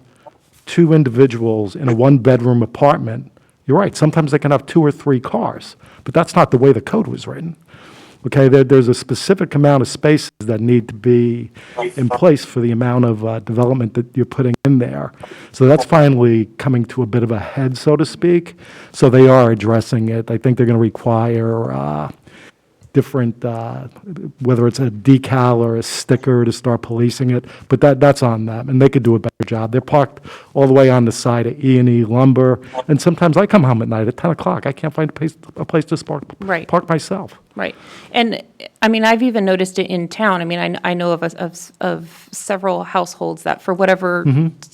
2 individuals in a 1-bedroom apartment, you're right, sometimes they can have 2 or 3 cars, but that's not the way the code was written. Okay, there's a specific amount of spaces that need to be in place for the amount of development that you're putting in there. So that's finally coming to a bit of a head, so to speak. So they are addressing it. I think they're going to require different, whether it's a decal or a sticker to start policing it, but that's on them, and they could do a better job. They're parked all the way on the side of E&E Lumber, and sometimes I come home at night at 10 o'clock. I can't find a place to park myself. Right. And I mean, I've even noticed it in town. I mean, I know of several households that, for whatever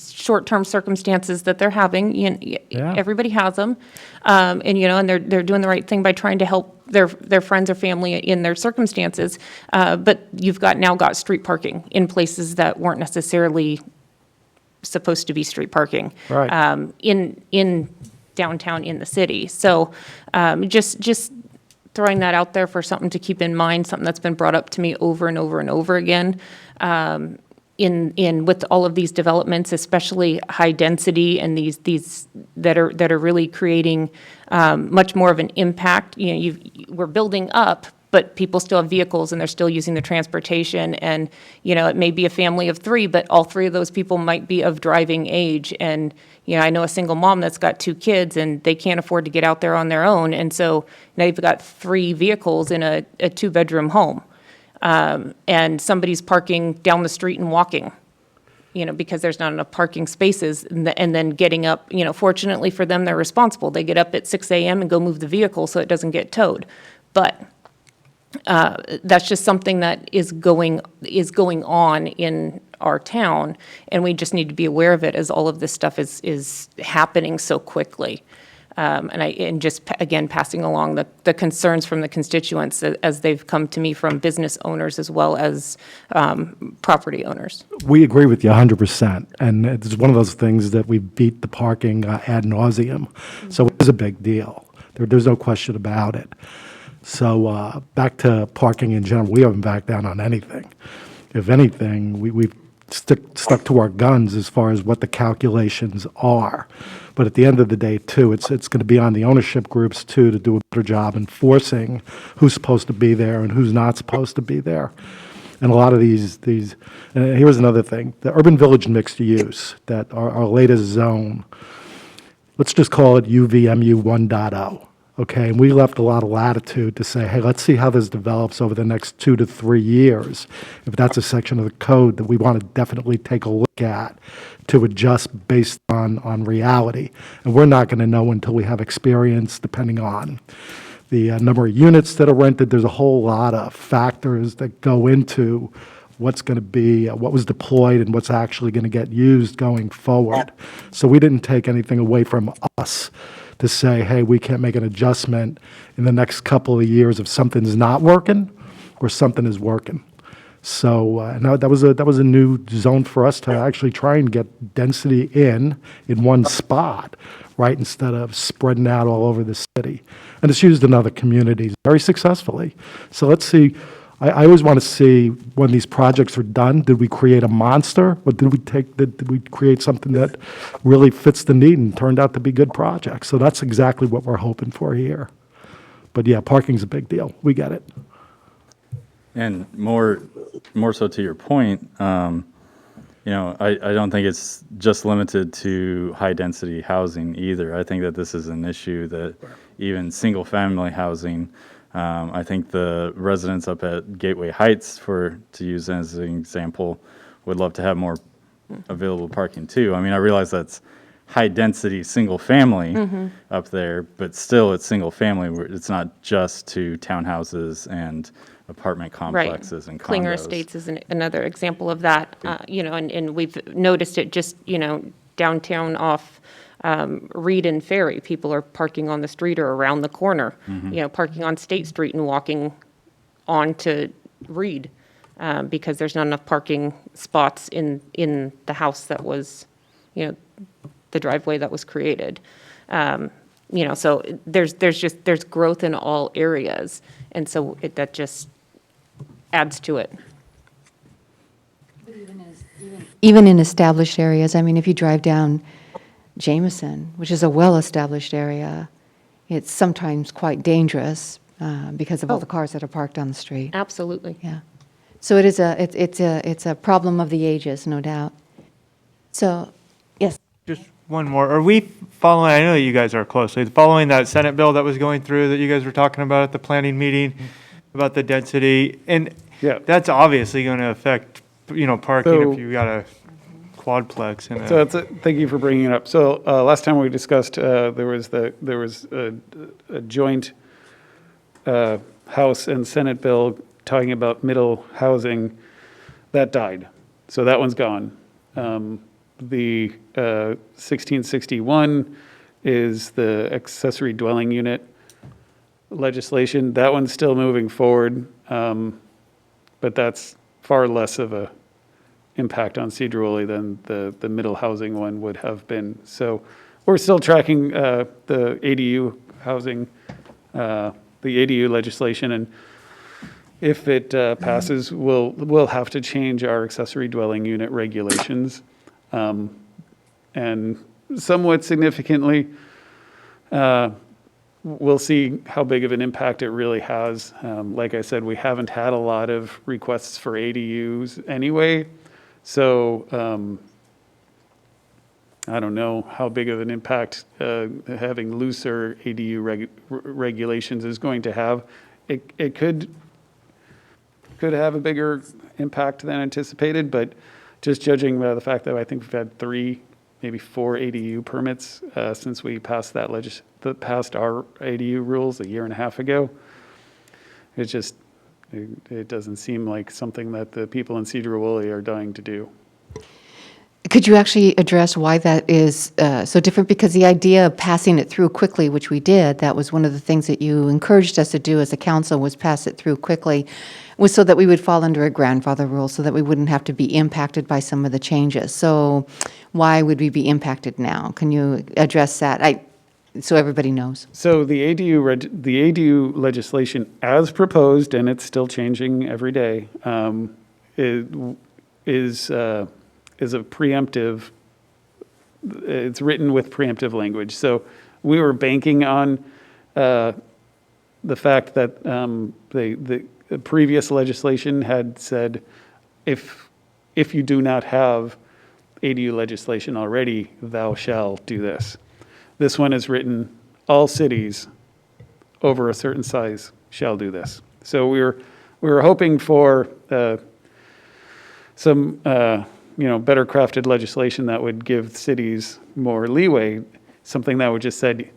short-term circumstances that they're having, everybody has them. And they're doing the right thing by trying to help their friends or family in their circumstances. But you've now got street parking in places that weren't necessarily supposed to be street parking. Right. In downtown in the city. So just throwing that out there for something to keep in mind, something that's been brought up to me over and over and over again. in with all of these developments, especially high density and these that are really creating much more of an impact. You know, we're building up, but people still have vehicles and they're still using the transportation. And, you know, it may be a family of 3, but all 3 of those people might be of driving age. And, you know, I know a single mom that's got 2 kids and they can't afford to get out there on their own. And so now you've got 3 vehicles in a 2-bedroom home. And somebody's parking down the street and walking, you know, because there's not enough parking spaces, and then getting up, you know, fortunately for them, they're responsible. They get up at 6 a.m. and go move the vehicle so it doesn't get towed. But that's just something that is going on in our town, and we just need to be aware of it as all of this stuff is happening so quickly. And just, again, passing along the concerns from the constituents as they've come to me from business owners as well as property owners. We agree with you 100%, and it's one of those things that we beat the parking ad nauseum. So it is a big deal. There's no question about it. So back to parking in general, we haven't backed down on anything. If anything, we've stuck to our guns as far as what the calculations are. But at the end of the day, too, it's going to be on the ownership groups, too, to do a better job enforcing who's supposed to be there and who's not supposed to be there. And a lot of these and here's another thing, the urban village mixed use, that our latest zone, let's just call it UVMU 1.0. Okay, and we left a lot of latitude to say, hey, let's see how this develops over the next 2 to 3 years. If that's a section of the code that we want to definitely take a look at to adjust based on reality. And we're not going to know until we have experience, depending on the number of units that are rented. There's a whole lot of factors that go into what's going to be, what was deployed and what's actually going to get used going forward. So we didn't take anything away from us to say, hey, we can't make an adjustment in the next couple of years if something's not working or something is working. So no, that was a new zone for us to actually try and get density in one spot, right, instead of spreading out all over the city. And it's used in other communities very successfully. So let's see. I always want to see when these projects are done, did we create a monster, or did we create something that really fits the need and turned out to be good projects? So that's exactly what we're hoping for here. But yeah, parking's a big deal. We get it. And more so to your point, you know, I don't think it's just limited to high density housing either. I think that this is an issue that even single family housing, I think the residents up at Gateway Heights, to use as an example, would love to have more available parking too. I mean, I realize that's high density single family up there, but still it's single family. It's not just to townhouses and apartment complexes and condos. Klinger Estates is another example of that. You know, and we've noticed it just, you know, downtown off Reed and Ferry. People are parking on the street or around the corner, you know, parking on State Street and walking on to Reed because there's not enough parking spots in the house that was, you know, the driveway that was created. You know, so there's growth in all areas. And so that just adds to it. Even in established areas, I mean, if you drive down Jameson, which is a well-established area, it's sometimes quite dangerous because of all the cars that are parked on the street. Absolutely. Yeah. So it's a problem of the ages, no doubt. So, yes. Just one more. Are we following, I know that you guys are closely, following that Senate bill that was going through that you guys were talking about at the planning meeting about the density? And Yeah. that's obviously going to affect, you know, parking So- if you got a quadplex and So thank you for bringing it up. So last time we discussed, there was a joint House and Senate bill talking about middle housing that died. So that one's gone. The 1661 is the accessory dwelling unit legislation. That one's still moving forward, but that's far less of a impact on Sedro-Woolley than the middle housing one would have been. So we're still tracking the ADU housing, the ADU legislation, and if it passes, we'll have to change our accessory dwelling unit regulations. And somewhat significantly, we'll see how big of an impact it really has. Like I said, we haven't had a lot of requests for ADUs anyway. So I don't know how big of an impact having looser ADU regulations is going to have. It could have a bigger impact than anticipated, but just judging by the fact that I think we've had 3, maybe 4 ADU permits since we passed passed our ADU rules a year and a half ago, it doesn't seem like something that the people in Sedro-Woolley are dying to do. Could you actually address why that is so different? Because the idea of passing it through quickly, which we did, that was one of the things that you encouraged us to do as a council, was pass it through quickly, was so that we would fall under a grandfather rule, so that we wouldn't have to be impacted by some of the changes. So why would we be impacted now? Can you address that? So everybody knows. So the ADU legislation as proposed, and it's still changing every day, is a preemptive, it's written with preemptive language. So we were banking on the fact that the previous legislation had said, if you do not have ADU legislation already, thou shall do this. This one is written, all cities over a certain size shall do this. So we were hoping for some better crafted legislation that would give cities more leeway, something that would just said,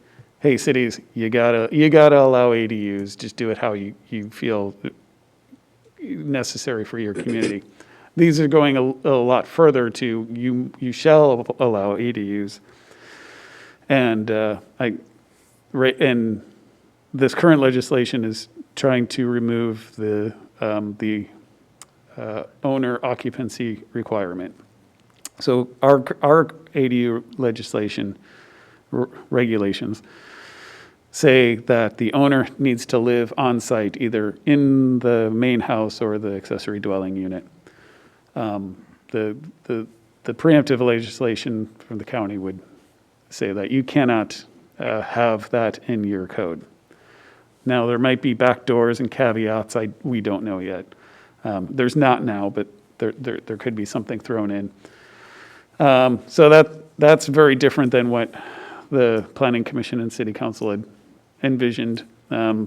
hey, cities, you gotta allow ADUs, just do it how you feel necessary for your community. These are going a lot further to you shall allow ADUs. And and this current legislation is trying to remove the owner occupancy requirement. So our ADU legislation regulations say that the owner needs to live on site, either in the main house or the accessory dwelling unit. The preemptive legislation from the county would say that you cannot have that in your code. Now, there might be back doors and caveats we don't know yet. There's not now, but there could be something thrown in. So that's very different than what the Planning Commission and City Council had envisioned. But,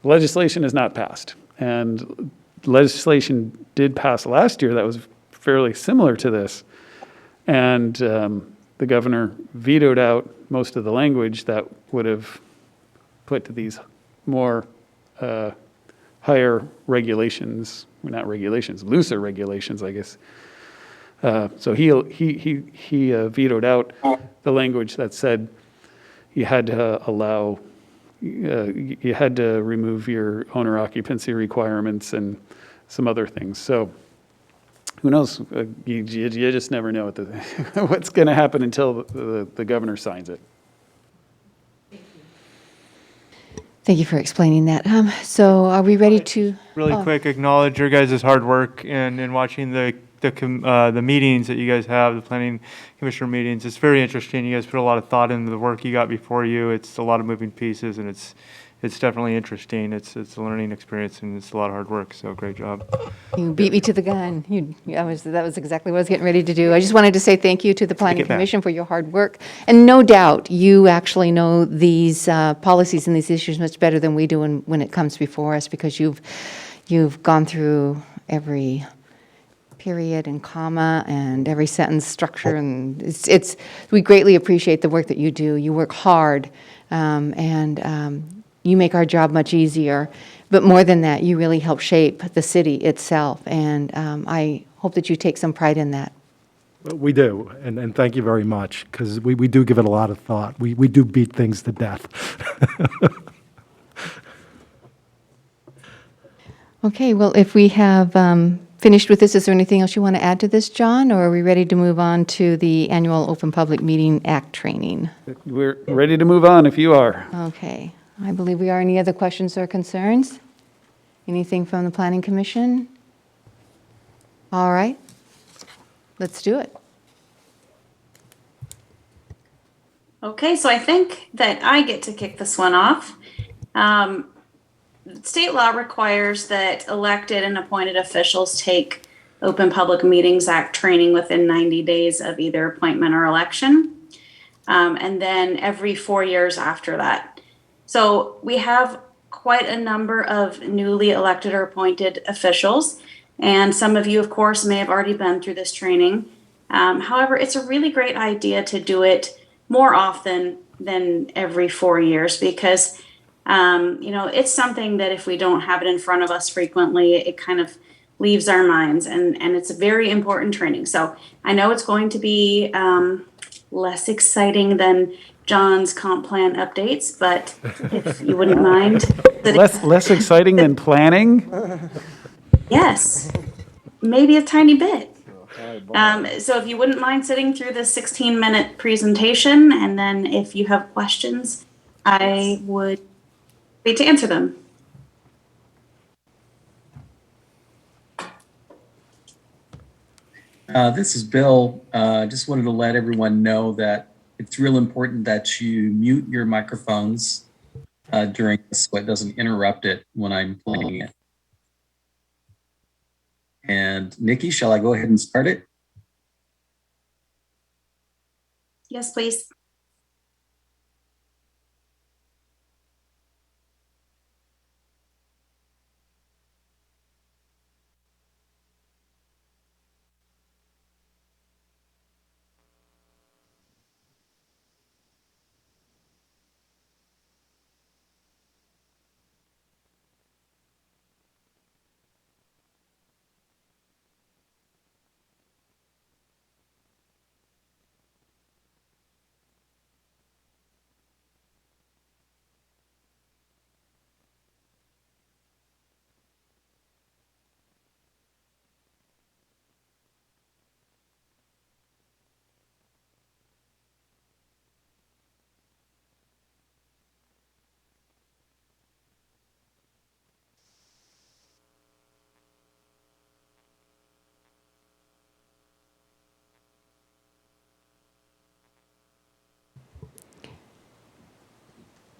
legislation is not passed. And legislation did pass last year that was fairly similar to this. And the governor vetoed out most of the language that would have put these more higher regulations, well, not regulations, looser regulations, I guess. So he vetoed out the language that said you had to allow, you had to remove your owner occupancy requirements and some other things. So who knows? You just never know what's going to happen until the governor signs it. Thank you for explaining that. So are we ready to? Really quick, acknowledge your guys' hard work and watching the meetings that you guys have, the planning commissioner meetings. It's very interesting. You guys put a lot of thought into the work you got before you. It's a lot of moving pieces, and it's definitely interesting. It's a learning experience, and it's a lot of hard work. So great job. You beat me to the gun. That was exactly what I was getting ready to do. I just wanted to say thank you to the Planning Commission for your hard work. And no doubt, you actually know these policies and these issues much better than we do when it comes before us, because you've gone through every period and comma and every sentence structure, and we greatly appreciate the work that you do. You work hard, and you make our job much easier. But more than that, you really help shape the city itself, and I hope that you take some pride in that. We do, and thank you very much, because we do give it a lot of thought. We do beat things to death. Okay, well, if we have finished with this, is there anything else you want to add to this, John, or are we ready to move on to the annual Open Public Meeting Act training? We're ready to move on if you are. Okay. I believe we are. Any other questions or concerns? Anything from the Planning Commission? All right, let's do it. Okay, so I think that I get to kick this one off. State law requires that elected and appointed officials take Open Public Meetings Act training within 90 days of either appointment or election, and then every 4 years after that. So we have quite a number of newly elected or appointed officials, and some of you, of course, may have already been through this training. However, it's a really great idea to do it more often than every 4 years because it's something that if we don't have it in front of us frequently, it kind of leaves our minds, and it's a very important training. So I know it's going to be less exciting than John's comp plan updates, but if you wouldn't mind. Less exciting than planning? Yes, maybe a tiny bit. So if you wouldn't mind sitting through the 16-minute presentation, and then if you have questions, I would be to answer them. This is Bill. Just wanted to let everyone know that it's real important that you mute your microphones during this so it doesn't interrupt it when I'm playing it. And Nikki, shall I go ahead and start it? Yes, please.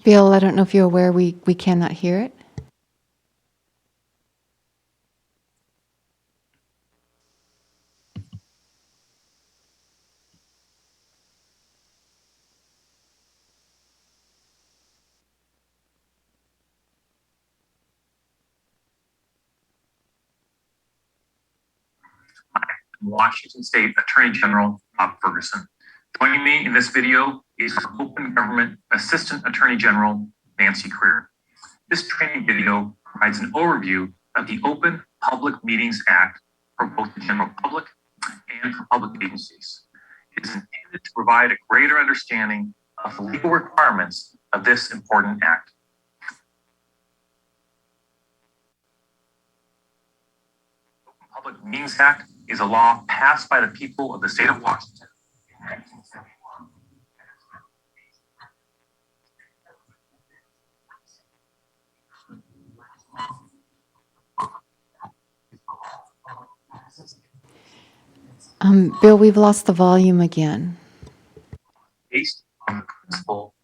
Bill, I don't know if you're aware, we cannot hear it. Washington State Attorney General Bob Ferguson. Joining me in this video is Open Government Assistant Attorney General Nancy Creer. This training video provides an overview of the Open Public Meetings Act for both the general public and for public agencies. It is intended to provide a greater understanding of the legal requirements of this important act. Open Public Meetings Act is a law passed by the people of the state of Washington in 1971. Bill, we've lost the volume again. Based on the principle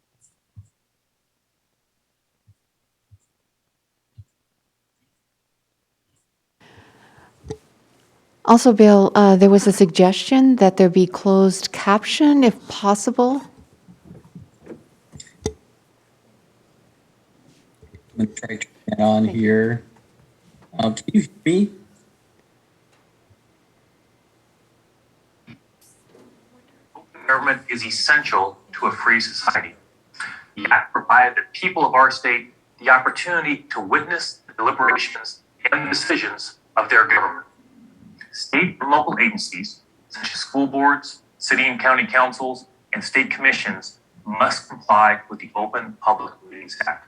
Also, Bill, there was a suggestion that there be closed caption if possible. I'm going to try to turn that on here. Can you hear me? open government is essential to a free society. The act provided the people of our state the opportunity to witness the deliberations and the decisions of their government. State and local agencies, such as school boards, city and county councils, and state commissions, must comply with the Open Public Meetings Act.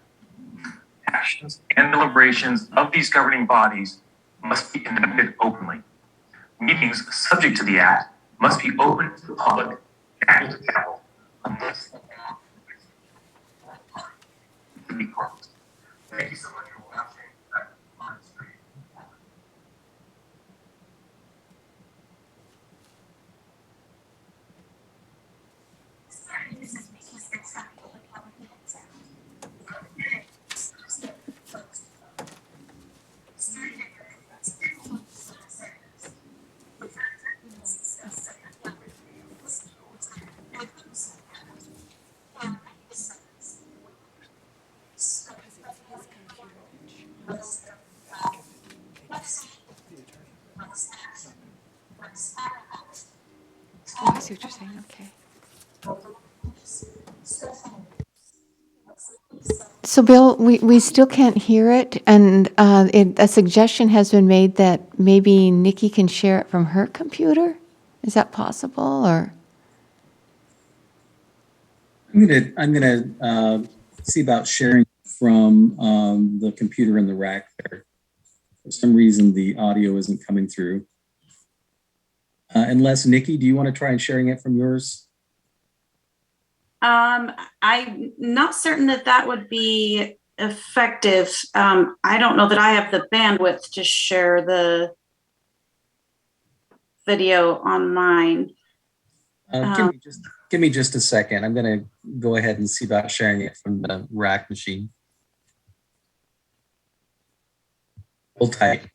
Actions and deliberations of these governing bodies must be conducted openly. Meetings subject to the act must be open to the public and accountable unless the be closed. Thank you so much for watching. On the screen. Oh, I see what you're saying, okay. So Bill, we still can't hear it, and a suggestion has been made that maybe Nikki can share it from her computer? Is that possible, or? I'm gonna see about sharing from the computer in the rack there. For some reason, the audio isn't coming through. Unless, Nikki, do you want to try and sharing it from yours? I'm not certain that would be effective. I don't know that I have the bandwidth to share the video on mine. Give me just a second. I'm going to go ahead and see about sharing it from the rack machine. Hold tight.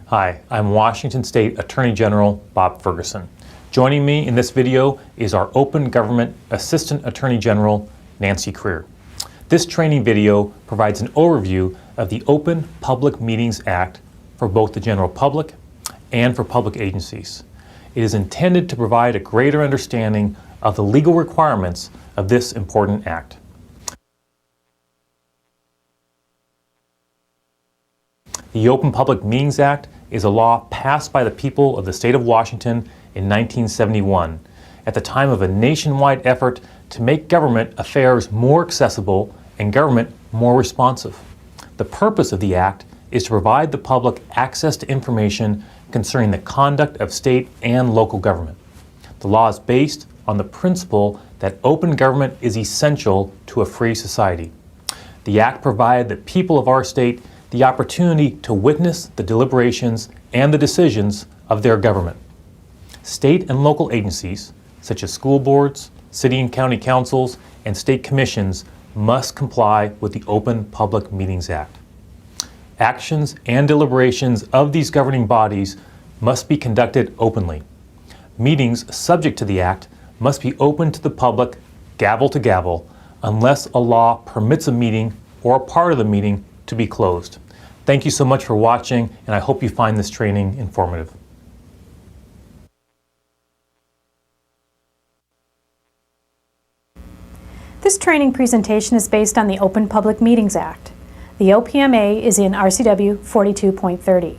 Hi, I'm Washington State Attorney General Bob Ferguson. Joining me in this video is our Open Government Assistant Attorney General, Nancy Creer. This training video provides an overview of the Open Public Meetings Act for both the general public and for public agencies. It is intended to provide a greater understanding of the legal requirements of this important act. The Open Public Meetings Act is a law passed by the people of the state of Washington in 1971, at the time of a nationwide effort to make government affairs more accessible and government more responsive. The purpose of the act is to provide the public access to information concerning the conduct of state and local government. The law is based on the principle that open government is essential to a free society. The act provided the people of our state the opportunity to witness the deliberations and the decisions of their government. State and local agencies, such as school boards, city and county councils, and state commissions, must comply with the Open Public Meetings Act. Actions and deliberations of these governing bodies must be conducted openly. Meetings subject to the Act must be open to the public, gavel to gavel, unless a law permits a meeting or a part of the meeting to be closed. Thank you so much for watching, and I hope you find this training informative. This training presentation is based on the Open Public Meetings Act. The OPMA is in RCW 42.30.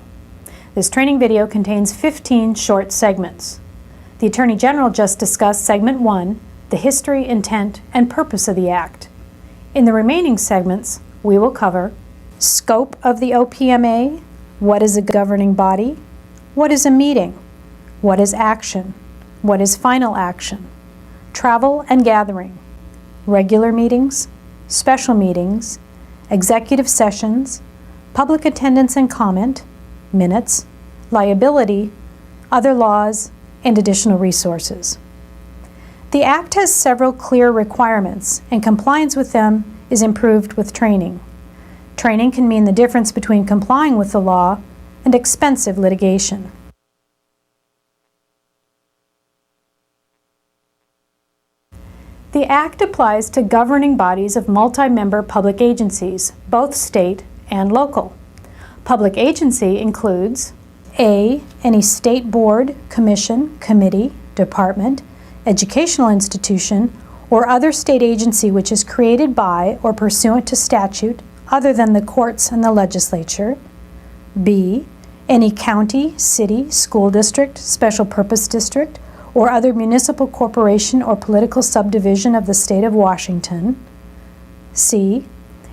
This training video contains 15 short segments. The Attorney General just discussed Segment 1, the history, intent, and purpose of the Act. In the remaining segments, we will cover scope of the OPMA, what is a governing body, what is a meeting, what is action, what is final action, travel and gathering, regular meetings, special meetings, executive sessions, public attendance and comment, minutes, liability, other laws, and additional resources. The Act has several clear requirements, and compliance with them is improved with training. Training can mean the difference between complying with the law and expensive litigation. The Act applies to governing bodies of multi-member public agencies, both state and local. Public agency includes A, any state board, commission, committee, department, educational institution, or other state agency which is created by or pursuant to statute other than the courts and the legislature. B, any county, city, school district, special purpose district, or other municipal corporation or political subdivision of the state of Washington. C,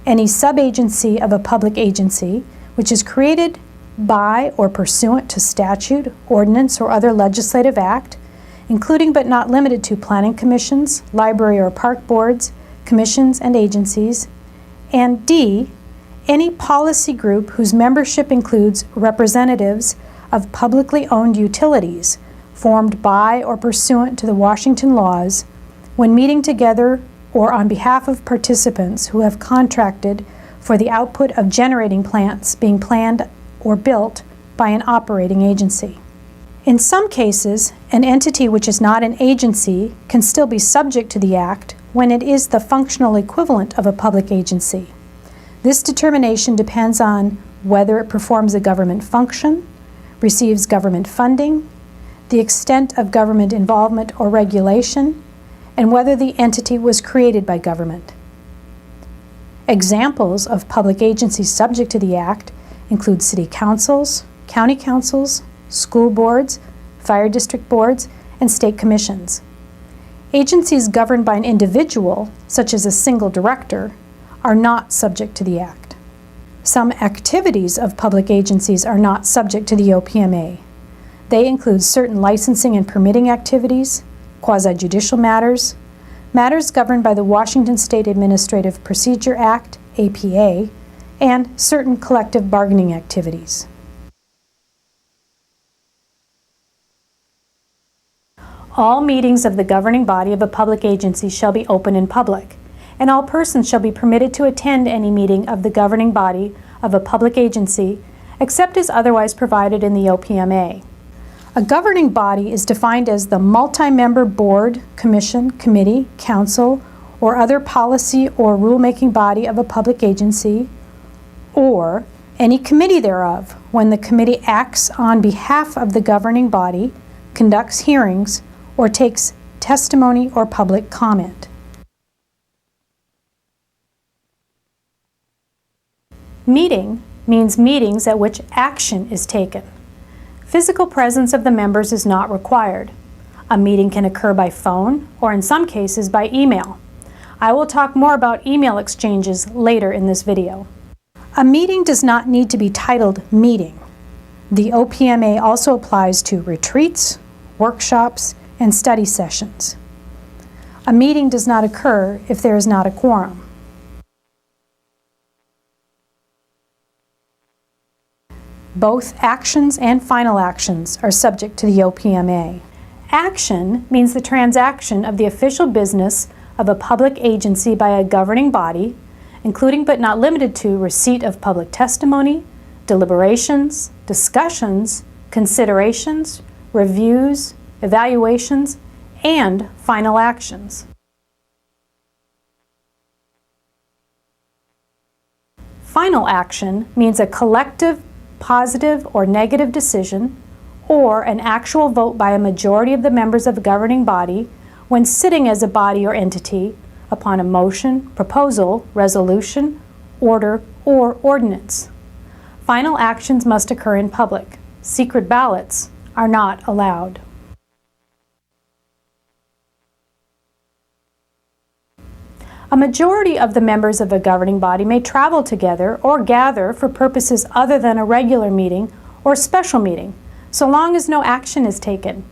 any subagency of a public agency which is created by or pursuant to statute, ordinance, or other legislative act, including but not limited to planning commissions, library or park boards, commissions, and agencies. And D, any policy group whose membership includes representatives of publicly owned utilities formed by or pursuant to the Washington laws when meeting together or on behalf of participants who have contracted for the output of generating plants being planned or built by an operating agency. In some cases, an entity which is not an agency can still be subject to the Act when it is the functional equivalent of a public agency. This determination depends on whether it performs a government function, receives government funding, the extent of government involvement or regulation, and whether the entity was created by government. Examples of public agencies subject to the Act include city councils, county councils, school boards, fire district boards, and state commissions. Agencies governed by an individual, such as a single director, are not subject to the Act. Some activities of public agencies are not subject to the OPMA. They include certain licensing and permitting activities, quasi-judicial matters, matters governed by the Washington State Administrative Procedure Act, APA, and certain collective bargaining activities. All meetings of the governing body of a public agency shall be open in public, and all persons shall be permitted to attend any meeting of the governing body of a public agency, except as otherwise provided in the OPMA. A governing body is defined as the multi-member board, commission, committee, council, or other policy or rulemaking body of a public agency, or any committee thereof, when the committee acts on behalf of the governing body, conducts hearings, or takes testimony or public comment. Meeting means meetings at which action is taken. Physical presence of the members is not required. A meeting can occur by phone or in some cases by email. I will talk more about email exchanges later in this video. A meeting does not need to be titled meeting. The OPMA also applies to retreats, workshops, and study sessions. A meeting does not occur if there is not a quorum. Both actions and final actions are subject to the OPMA. Action means the transaction of the official business of a public agency by a governing body, including but not limited to receipt of public testimony, deliberations, discussions, considerations, reviews, evaluations, and final actions. Final action means a collective, positive, or negative decision, or an actual vote by a majority of the members of a governing body when sitting as a body or entity upon a motion, proposal, resolution, order, or ordinance. Final actions must occur in public. Secret ballots are not allowed. A majority of the members of a governing body may travel together or gather for purposes other than a regular meeting or special meeting, so long as no action is taken.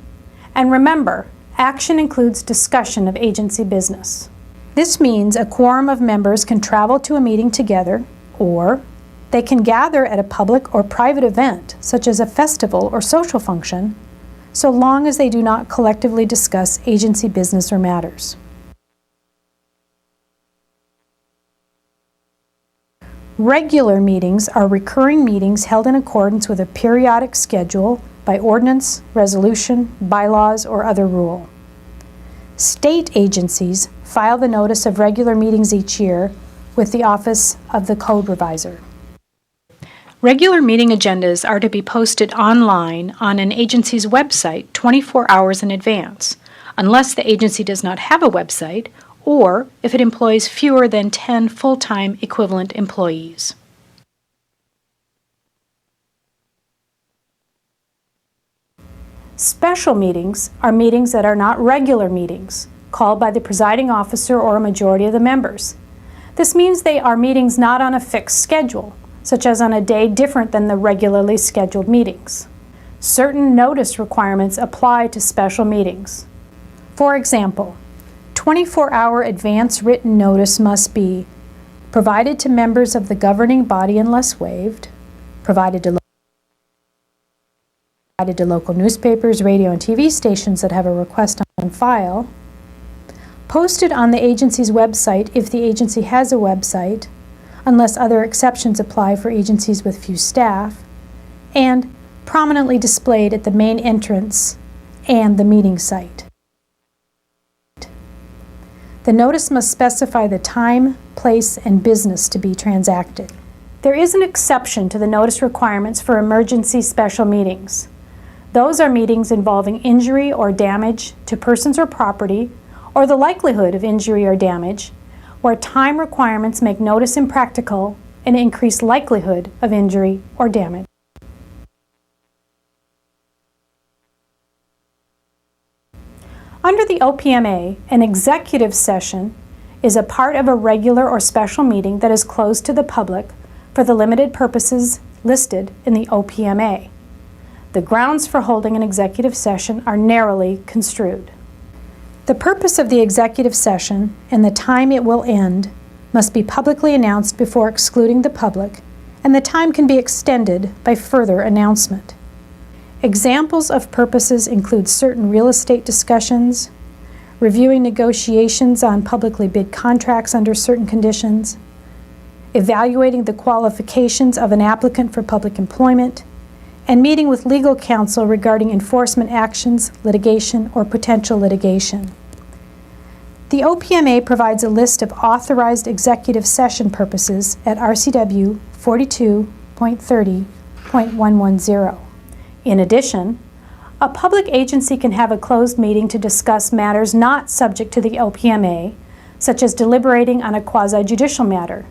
And remember, action includes discussion of agency business. This means a quorum of members can travel to a meeting together, or they can gather at a public or private event, such as a festival or social function, so long as they do not collectively discuss agency business or matters. Regular meetings are recurring meetings held in accordance with a periodic schedule by ordinance, resolution, bylaws, or other rule. State agencies file the notice of regular meetings each year with the Office of the Code Reviser. Regular meeting agendas are to be posted online on an agency's website 24 hours in advance, unless the agency does not have a website or if it employs fewer than 10 full-time equivalent employees. Special meetings are meetings that are not regular meetings, called by the presiding officer or a majority of the members. This means they are meetings not on a fixed schedule, such as on a day different than the regularly scheduled meetings. Certain notice requirements apply to special meetings. For example, 24-hour advance written notice must be provided to members of the governing body unless waived, provided to local newspapers, radio, and TV stations that have a request on file, posted on the agency's website if the agency has a website, unless other exceptions apply for agencies with few staff, and prominently displayed at the main entrance and the meeting site. The notice must specify the time, place, and business to be transacted. There is an exception to the notice requirements for emergency special meetings. Those are meetings involving injury or damage to persons or property, or the likelihood of injury or damage, where time requirements make notice impractical and increase likelihood of injury or damage. Under the OPMA, an executive session is a part of a regular or special meeting that is closed to the public for the limited purposes listed in the OPMA. The grounds for holding an executive session are narrowly construed. The purpose of the executive session and the time it will end must be publicly announced before excluding the public, and the time can be extended by further announcement. Examples of purposes include certain real estate discussions, reviewing negotiations on publicly bid contracts under certain conditions, evaluating the qualifications of an applicant for public employment, and meeting with legal counsel regarding enforcement actions, litigation, or potential litigation. The OPMA provides a list of authorized executive session purposes at RCW 42.30.110. In addition, a public agency can have a closed meeting to discuss matters not subject to the OPMA, such as deliberating on a quasi-judicial matter.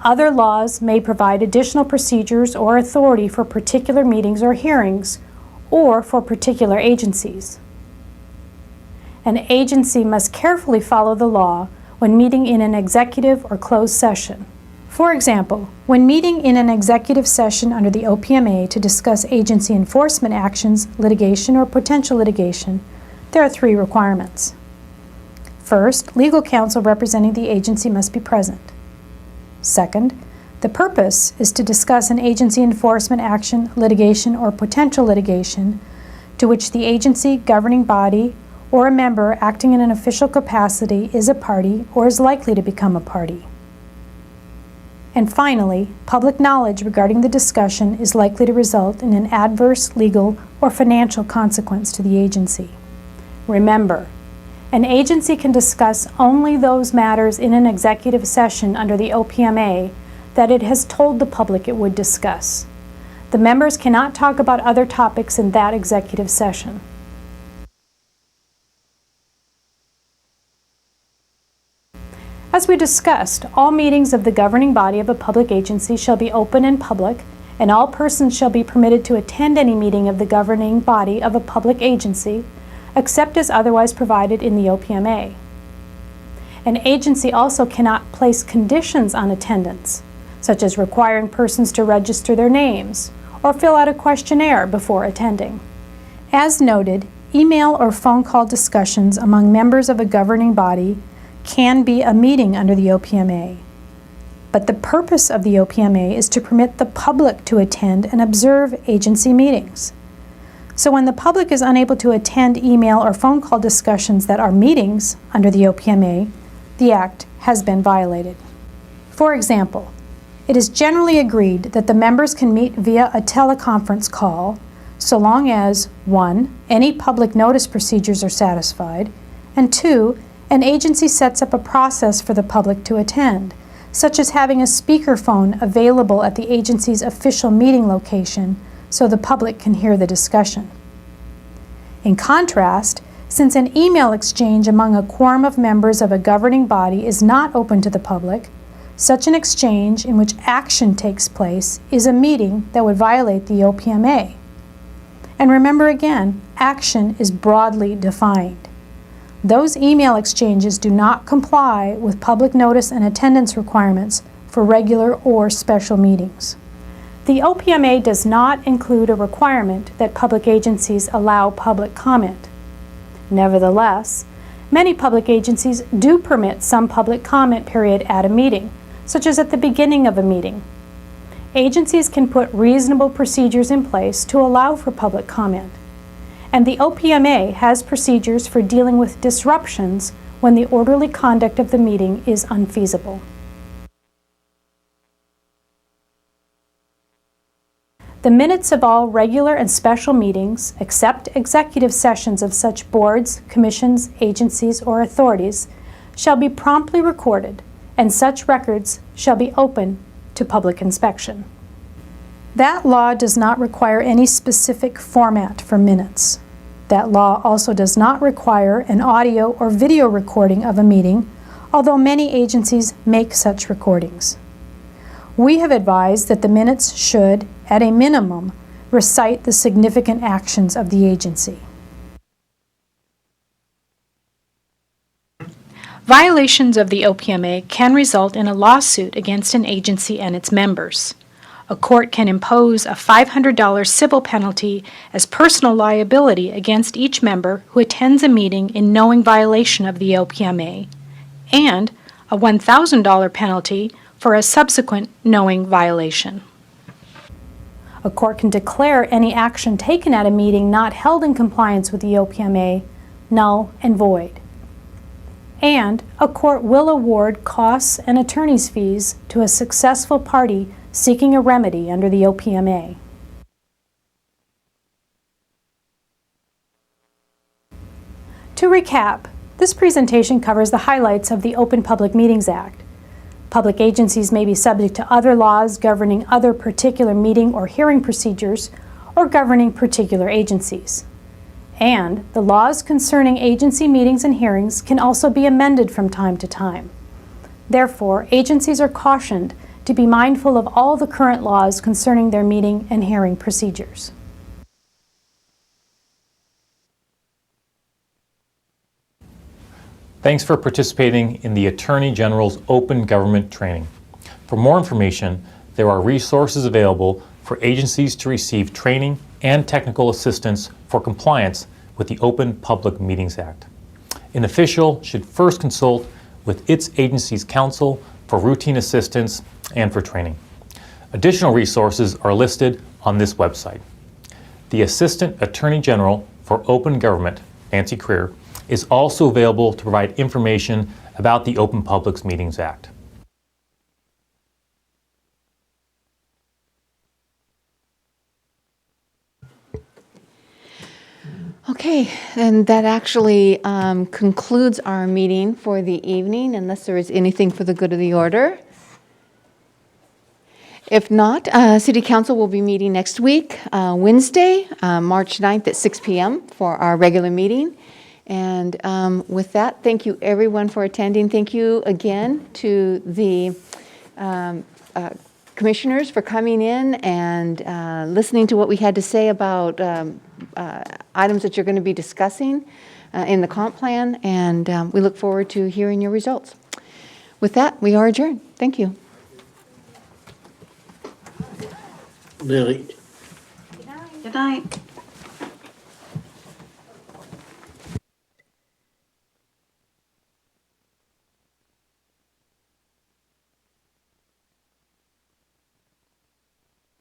Other laws may provide additional procedures or authority for particular meetings or hearings, or for particular agencies. An agency must carefully follow the law when meeting in an executive or closed session. For example, when meeting in an executive session under the OPMA to discuss agency enforcement actions, litigation, or potential litigation, there are 3 requirements. First, legal counsel representing the agency must be present. Second, the purpose is to discuss an agency enforcement action, litigation, or potential litigation to which the agency, governing body, or a member acting in an official capacity is a party or is likely to become a party. And finally, public knowledge regarding the discussion is likely to result in an adverse legal or financial consequence to the agency. Remember, an agency can discuss only those matters in an executive session under the OPMA that it has told the public it would discuss. The members cannot talk about other topics in that executive session. As we discussed, all meetings of the governing body of a public agency shall be open and public, and all persons shall be permitted to attend any meeting of the governing body of a public agency, except as otherwise provided in the OPMA. An agency also cannot place conditions on attendance, such as requiring persons to register their names or fill out a questionnaire before attending. As noted, email or phone call discussions among members of a governing body can be a meeting under the OPMA. But the purpose of the OPMA is to permit the public to attend and observe agency meetings. So when the public is unable to attend email or phone call discussions that are meetings under the OPMA, the Act has been violated. For example, it is generally agreed that the members can meet via a teleconference call so long as 1. Any public notice procedures are satisfied, and 2. An agency sets up a process for the public to attend, such as having a speakerphone available at the agency's official meeting location so the public can hear the discussion. In contrast, since an email exchange among a quorum of members of a governing body is not open to the public, such an exchange in which action takes place is a meeting that would violate the OPMA. And remember again, action is broadly defined. Those email exchanges do not comply with public notice and attendance requirements for regular or special meetings. The OPMA does not include a requirement that public agencies allow public comment. Nevertheless, many public agencies do permit some public comment period at a meeting, such as at the beginning of a meeting. Agencies can put reasonable procedures in place to allow for public comment. And the OPMA has procedures for dealing with disruptions when the orderly conduct of the meeting is unfeasible. The minutes of all regular and special meetings, except executive sessions of such boards, commissions, agencies, or authorities, shall be promptly recorded, and such records shall be open to public inspection. That law does not require any specific format for minutes. That law also does not require an audio or video recording of a meeting, although many agencies make such recordings. We have advised that the minutes should, at a minimum, recite the significant actions of the agency. Violations of the OPMA can result in a lawsuit against an agency and its members. A court can impose a $500 civil penalty as personal liability against each member who attends a meeting in knowing violation of the OPMA, and a $1,000 penalty for a subsequent knowing violation. A court can declare any action taken at a meeting not held in compliance with the OPMA null and void. And a court will award costs and attorney's fees to a successful party seeking a remedy under the OPMA. To recap, this presentation covers the highlights of the Open Public Meetings Act. Public agencies may be subject to other laws governing other particular meeting or hearing procedures or governing particular agencies. And the laws concerning agency meetings and hearings can also be amended from time to time. Therefore, agencies are cautioned to be mindful of all the current laws concerning their meeting and hearing procedures. Thanks for participating in the Attorney General's Open Government Training. For more information, there are resources available for agencies to receive training and technical assistance for compliance with the Open Public Meetings Act. An official should first consult with its agency's counsel for routine assistance and for training. Additional resources are listed on this website. The Assistant Attorney General for Open Government, Nancy Creer, is also available to provide information about the Open Public Meetings Act. Okay. Okay, and that actually concludes our meeting for the evening, unless there is anything for the good of the order. If not, City Council will be meeting next week, Wednesday, March 9th at 6 p.m. for our regular meeting. And with that, thank you everyone for attending. Thank you again to the commissioners for coming in and listening to what we had to say about items that you're going to be discussing in the comp plan. And we look forward to hearing your results. With that, we are adjourned. Thank you. Lily. Good night.